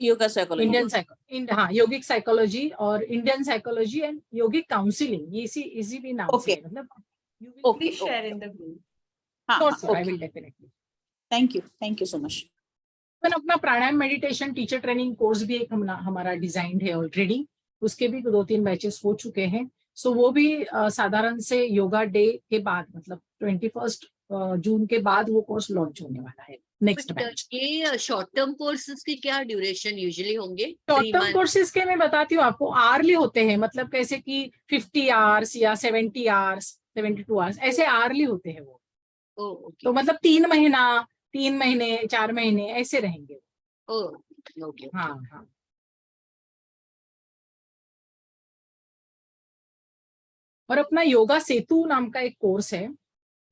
योगा साइकोलॉजी। हाँ, योगिक साइकोलॉजी और Indian psychology and yogic counselling, ये इसी भी नाम से Okay. है, मतलब Okay, Please share in the group. हाँ श्योर हाँ, sure, I okay. Will definitely. Thank you so much. मैंने अपना प्राणायाम मेडिटेशन टीचर ट्रेनिंग कोर्स भी एक हमारा डिजाइन है ऑलरेडी, उसके भी 2-3 बैचेस हो चुके हैं। सो वो भी साधारण से योगा डे के बाद, मतलब 21 जून के बाद वो कोर्स लॉन्च होने वाला है, नेक्स्ट बैच। ये शॉर्ट टर्म कोर्सेज की क्या ड्यूरेशन यूजुअली होंगे? शॉर्ट टर्म कोर्सेज के मैं बताती हूँ आपको, आर्ली होते हैं, मतलब कैसे कि 50 आवर्स या 70 आवर्स, 72 आवर्स, ऐसे आर्ली होते हैं वो। तो मतलब 3 महीने 4 महीने ऐसे रहेंगे। ओके। हाँ हाँ। और अपना योगा सेतु नाम का एक कोर्स है,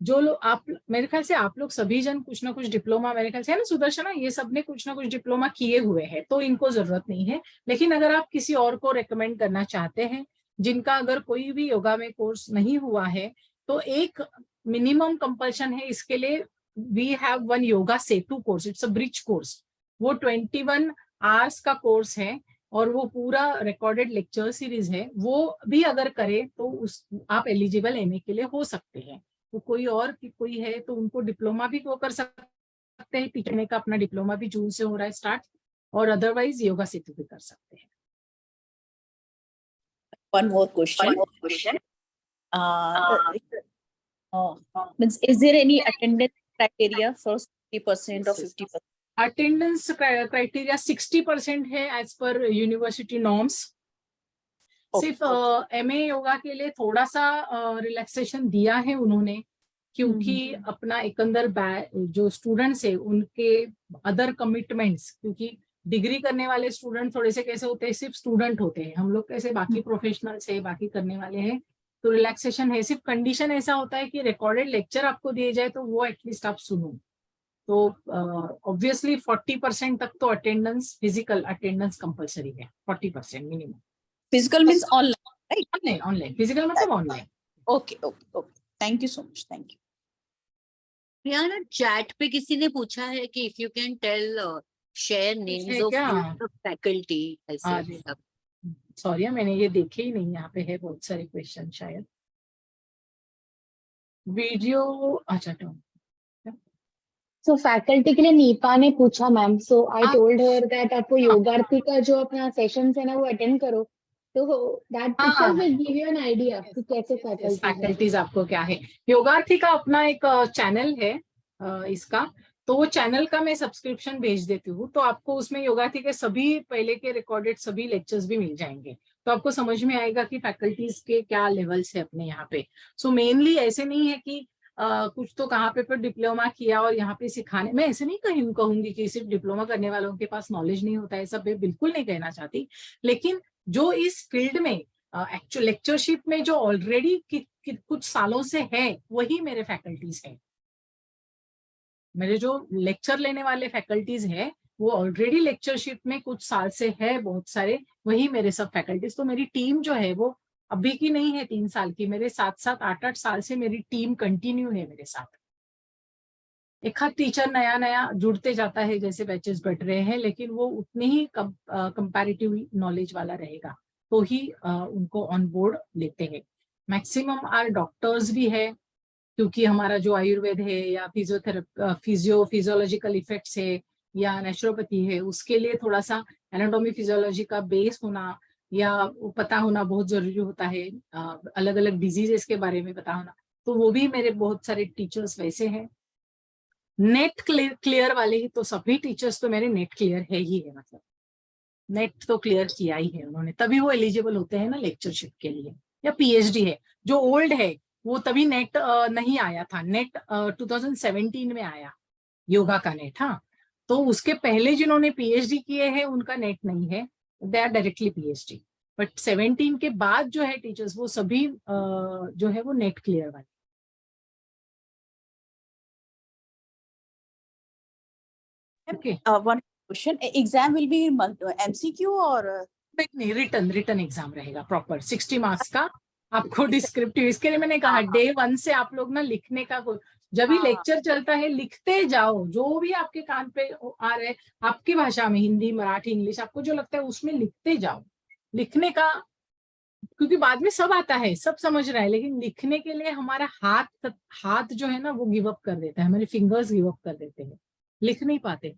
जो लोग आप, मेरे ख्याल से आप लोग सभी जन कुछ ना कुछ डिप्लोमा, मेरे ख्याल से है ना सुदर्शना, ये सब ने कुछ ना कुछ डिप्लोमा किए हुए हैं, तो इनको जरूरत नहीं है। लेकिन अगर आप किसी और को रेकमेंड करना चाहते हैं जिनका अगर कोई भी योगा में कोर्स नहीं हुआ है, तो एक मिनिमम कंपल्शन है इसके लिए, we have one yoga Setu course, it's a bridge course. वो 21 आवर्स का कोर्स है और वो पूरा रिकॉर्डेड लेक्चर सीरीज है। वो भी अगर करे तो उस आप एलिजिबल एमए के लिए हो सकते हैं। तो कोई और कोई है तो उनको डिप्लोमा भी वो कर सकते हैं, टीचर का अपना डिप्लोमा भी जून से हो रहा है स्टार्ट, और अदरवाइज योगा सेतु भी कर सकते हैं। One more question. Means, is there any attendance criteria for 60% or 50%? Attendance criteria 60% है एज पर यूनिवर्सिटी नॉर्म्स। सिर्फ एमए योगा के लिए थोड़ा सा रिलैक्सेशन दिया है उन्होंने, क्योंकि अपना एक अंदर जो स्टूडेंट्स है उनके अदर कमिटमेंट्स, क्योंकि डिग्री करने वाले स्टूडेंट थोड़े से कैसे होते हैं, सिर्फ स्टूडेंट होते हैं, हम लोग कैसे बाकी प्रोफेशनल्स है, बाकी करने वाले हैं, तो रिलैक्सेशन है। सिर्फ कंडीशन ऐसा होता है कि रिकॉर्डेड लेक्चर आपको दिए जाए तो वो एटलीस्ट आप सुनो। तो ऑब्वियसली 40% तक तो अटेंडेंस, फिजिकल अटेंडेंस कंपलसरी है, 40% minimum. Physical means online, right? Online, online, physical मतलब online. Okay. Thank you so much. Thank you. Priyana, chat पे किसी ने पूछा है कि if you can tell share names of क्या? फैकल्टी, ऐसे अरे, सब। सॉरी मैंने ये देखे ही नहीं, यहाँ पे है बहुत सारे क्वेश्चन शायद। वीडियो, अच्छा तो सो फैकल्टी के लिए नीपा ने पूछा मैम, सो आई हाँ। टोल्ड हर दैट आपको योगार्थी का जो अपना सेशंस है ना वो अटेंड करो, तो that picture will give you an idea कि कैसे फैकल्टी फैकल्टीज आपको क्या है। योगार्थी का अपना एक चैनल है इसका, तो वो चैनल का मैं सब्सक्रिप्शन भेज देती हूँ, तो आपको उसमें योगार्थी के सभी पहले के रिकॉर्डेड सभी लेक्चर्स भी मिल जाएंगे, तो आपको समझ में आएगा कि फैकल्टीज के क्या लेवल्स है अपने यहाँ पे। सो मेनली ऐसे नहीं है कि कुछ तो कहाँ पे पर डिप्लोमा किया और यहाँ पे सिखाने, मैं ऐसे नहीं कहूंगी कि सिर्फ डिप्लोमा करने वालों के पास नॉलेज नहीं होता है, सब मैं बिल्कुल नहीं कहना चाहती, लेकिन जो इस फील्ड में एक्चुअल लेक्चरशिप में जो ऑलरेडी कुछ सालों से है वही मेरे फैकल्टीज हैं। मेरे जो लेक्चर लेने वाले फैकल्टीज है वो ऑलरेडी लेक्चरशिप में कुछ साल से है बहुत सारे, वही मेरे सब फैकल्टीज। तो मेरी टीम जो है वो अभी की नहीं है, 3 साल की, मेरे 7-7 8-8 साल से मेरी टीम कंटिन्यू है मेरे साथ। एक आध टीचर नया नया जुड़ते जाता है जैसे बैचेस बढ़ रहे हैं, लेकिन वो उतने ही कंपैरेटिव नॉलेज वाला रहेगा तो ही उनको ऑन बोर्ड लेते हैं। मैक्सिमम आर डॉक्टर्स भी है, क्योंकि हमारा जो आयुर्वेद है या फिजियोलॉजिकल इफेक्ट्स है या नेचुरोपैथी है, उसके लिए थोड़ा सा एनाटॉमी फिजियोलॉजी का बेस होना या पता होना बहुत जरूरी होता है, अलग अलग डिजीजेस के बारे में पता होना, तो वो भी मेरे बहुत सारे टीचर्स वैसे हैं। नेट क्लियर वाले ही तो सभी टीचर्स तो मेरे नेट क्लियर है ही है, मतलब नेट तो क्लियर किया ही है उन्होंने, तभी वो एलिजिबल होते हैं ना लेक्चरशिप के लिए। या पीएचडी है, जो ओल्ड है वो तभी नेट नहीं आया था, नेट 2017 में आया योगा का नेट। हाँ, तो उसके पहले जिन्होंने पीएचडी किए हैं उनका नेट नहीं है, they are directly PhD. But 17 के बाद जो है टीचर्स वो सभी जो है वो नेट क्लियर वाले। Okay. One question. Exam will be MCQ or नहीं, रिटर्न एग्जाम रहेगा प्रॉपर 60 मार्क्स का। आपको डिस्क्रिप्टिव, इसके लिए मैंने कहा डे 1 से आप लोग ना लिखने का, जब भी लेक्चर चलता है लिखते जाओ, जो भी आपके कान पे आ रहे आपकी भाषा में, हिंदी मराठी इंग्लिश, आपको जो लगता है उसमें लिखते जाओ। लिखने का, क्योंकि बाद में सब आता है, सब समझ रहा है, लेकिन लिखने के लिए हमारा हाथ जो है ना वो गिव अप कर देता है, हमारे फिंगर्स गिव अप कर देते हैं, लिख नहीं पाते।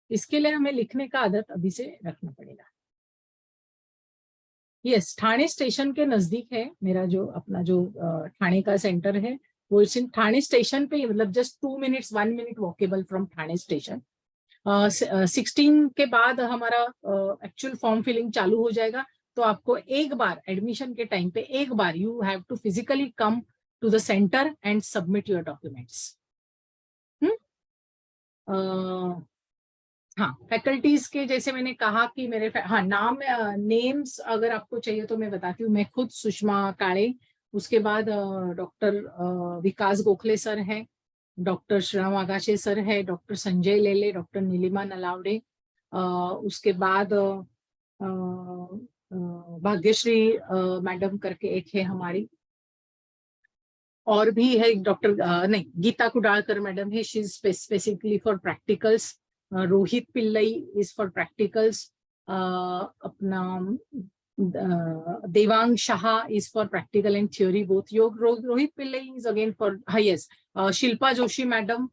इसके लिए हमें लिखने का आदत अभी से रखना पड़ेगा। यस, ठाणे स्टेशन के नजदीक है मेरा जो अपना जो ठाणे का सेंटर है, वो ठाणे स्टेशन पे, मतलब just 2 minutes 1 minute walkable from Thane station. 16 के बाद हमारा एक्चुअल फॉर्म फिलिंग चालू हो जाएगा, तो आपको एक बार एडमिशन के टाइम पे एक बार you have to physically come to the centre and submit your documents. हाँ, फैकल्टीज के जैसे मैंने कहा कि मेरे हाँ नेम्स अगर आपको चाहिए तो मैं बताती हूँ। मैं खुद सुषमा काळे उसके बाद डॉक्टर विकास गोखले सर है, डॉक्टर श्रीराम आगाशे सर है, डॉक्टर संजय लेले, डॉक्टर नीलिमा नलावड़े, उसके बाद भाग्यश्री मैडम करके एक है हमारी, और भी है डॉक्टर नहीं, गीता कुडालकर मैडम है, she is specifically for practicals, Rohit Pillai is for practicals, अपना Devang Shah is for practical and theory both. Rohit Pillai is again for yes. Shilpa Joshi madam,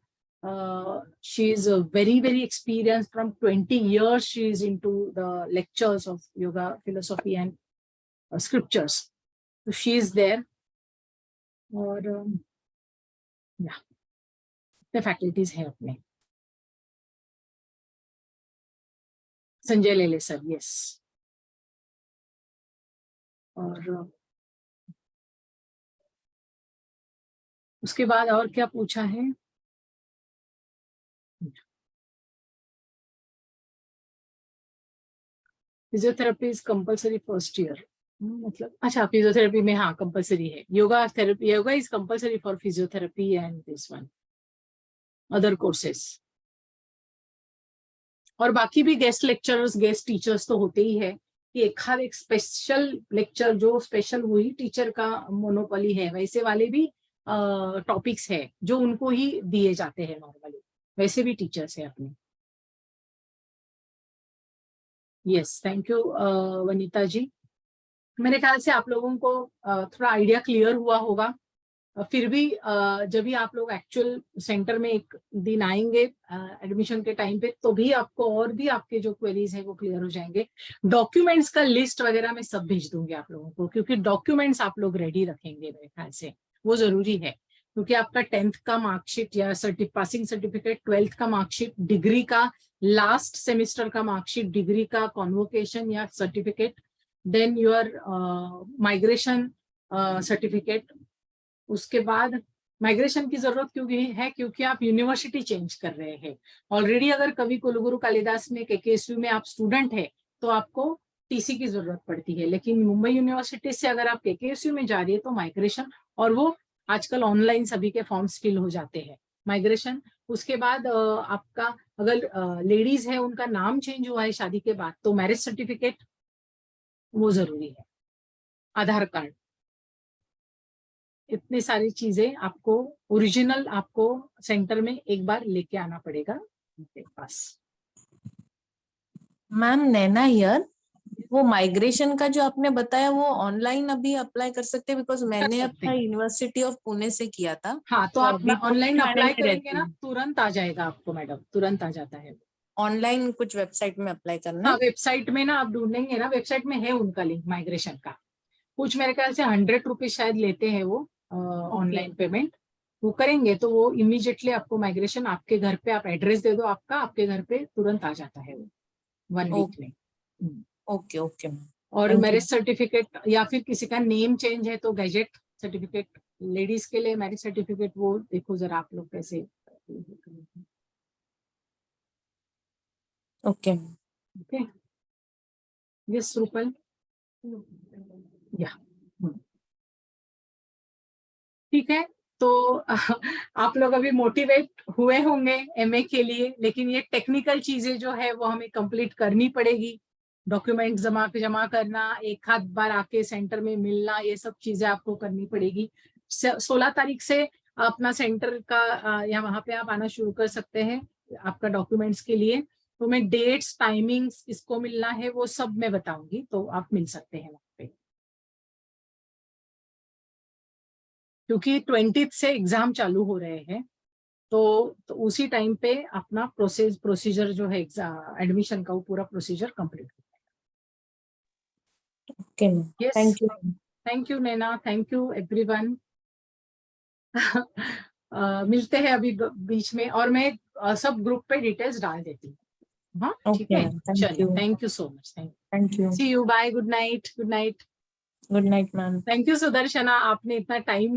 she is very experienced from 20 years. She is into the lectures of yoga, philosophy and scriptures. So she is there. Or yeah, the faculties है अपने. संजय लेले sir, yes. और उसके बाद और क्या पूछा है? Physiotherapy is compulsory first year, मतलब अच्छा फिजियोथेरेपी में हाँ कंपलसरी है. Yoga therapy, yoga is compulsory for physiotherapy and this one other courses. और बाकी भी गेस्ट लेक्चरर्स, गेस्ट टीचर्स तो होते ही है कि एक स्पेशल लेक्चर जो स्पेशल वही टीचर का मोनोपोली है, वैसे वाले भी टॉपिक्स है जो उनको ही दिए जाते हैं नॉर्मली, वैसे भी टीचर्स है अपने. यस, थैंक यू वनीता जी. मेरे ख्याल से आप लोगों को थोड़ा आइडिया क्लियर हुआ होगा. फिर भी जब भी आप लोग एक्चुअल सेंटर में एक दिन आएंगे एडमिशन के टाइम पे, तो भी आपको और भी आपके जो क्वेरीज है वो क्लियर हो जाएंगे. डॉक्यूमेंट्स का लिस्ट वगैरह मैं सब भेज दूंगी आप लोगों को, क्योंकि डॉक्यूमेंट्स आप लोग रेडी रखेंगे मेरे ख्याल से, वो जरूरी है. क्योंकि आपका 10th का मार्कशीट या पासिंग सर्टिफिकेट, 12th का मार्कशीट, डिग्री का लास्ट सेमेस्टर का मार्कशीट, डिग्री का कॉन्वोकेशन या certificate, then your migration certificate. उसके बाद माइग्रेशन की जरूरत क्यों है? क्योंकि आप यूनिवर्सिटी चेंज कर रहे हैं. ऑलरेडी अगर कवि कुलगुरु कालिदास में केकेएसयू में आप स्टूडेंट है तो आपको टीसी की जरूरत पड़ती है, लेकिन मुंबई यूनिवर्सिटी से अगर आप केकेएसयू में जा रही है तो माइग्रेशन, और वो आजकल ऑनलाइन सभी के फॉर्म्स फिल हो जाते हैं, माइग्रेशन. उसके बाद आपका अगर लेडीज है उनका नाम चेंज हुआ है शादी के बाद तो मैरिज सर्टिफिकेट वो जरूरी है, आधार कार्ड, इतनी सारी चीजें आपको ओरिजिनल आपको सेंटर में एक बार लेके आना पड़ेगा उनके पास. मैम नैना हियर, वो माइग्रेशन का जो आपने बताया वो ऑनलाइन अभी अप्लाई कर सकते हैं? बिकॉज मैंने सकते अपना हैं. यूनिवर्सिटी ऑफ पुणे से किया था. हाँ, तो आप अभी ऑनलाइन पुणे अप्लाई में करेंगे रहती ना, हूँ. तुरंत आ जाएगा आपको मैडम, तुरंत आ जाता है. ऑनलाइन कुछ वेबसाइट में अप्लाई करना हाँ, है? वेबसाइट में ना आप ढूंढेंगे ना, वेबसाइट में है उनका लिंक माइग्रेशन का. कुछ मेरे ख्याल से 100 रुपीज शायद लेते हैं वो ऑनलाइन पेमेंट. वो करेंगे तो वो इमीडिएटली आपको माइग्रेशन आपके घर पे, आप एड्रेस दे दो आपका, आपके घर पे तुरंत आ जाता है वो 1 वीक में. Okay okay. और Thank you. मैरिज सर्टिफिकेट या फिर किसी का नेम चेंज है तो गैजेट सर्टिफिकेट, लेडीज के लिए मैरिज सर्टिफिकेट, वो देखो जरा आप लोग कैसे. ओके ओके, यस रूपल, या ठीक है. तो आप लोग अभी मोटिवेट हुए होंगे एमए के लिए, लेकिन ये टेक्निकल चीजें जो है वो हमें कंप्लीट करनी पड़ेगी. डॉक्यूमेंट जमा करना, एक आध बार आके सेंटर में मिलना, ये सब चीजें आपको करनी पड़ेगी. 16 तारीख से अपना सेंटर का या वहां पे आप आना शुरू कर सकते हैं आपका डॉक्यूमेंट्स के लिए. तो मैं डेट्स, टाइमिंग्स, इसको मिलना है वो सब मैं बताऊंगी, तो आप मिल सकते हैं वहां पे. क्योंकि 20th से एग्जाम चालू हो रहे हैं, तो उसी टाइम पे अपना प्रोसीजर जो है एडमिशन का वो पूरा procedure complete. Okay, thank you. Thank you Naina, thank you everyone. मिलते हैं अभी बीच में, और मैं सब ग्रुप पे डिटेल्स डाल देती हूँ. हाँ ठीक है, चलिए, thank you so much. Thank you. See you, bye, good night. Good night. Good night ma'am. Thank you Sudarshana, आपने इतना टाइम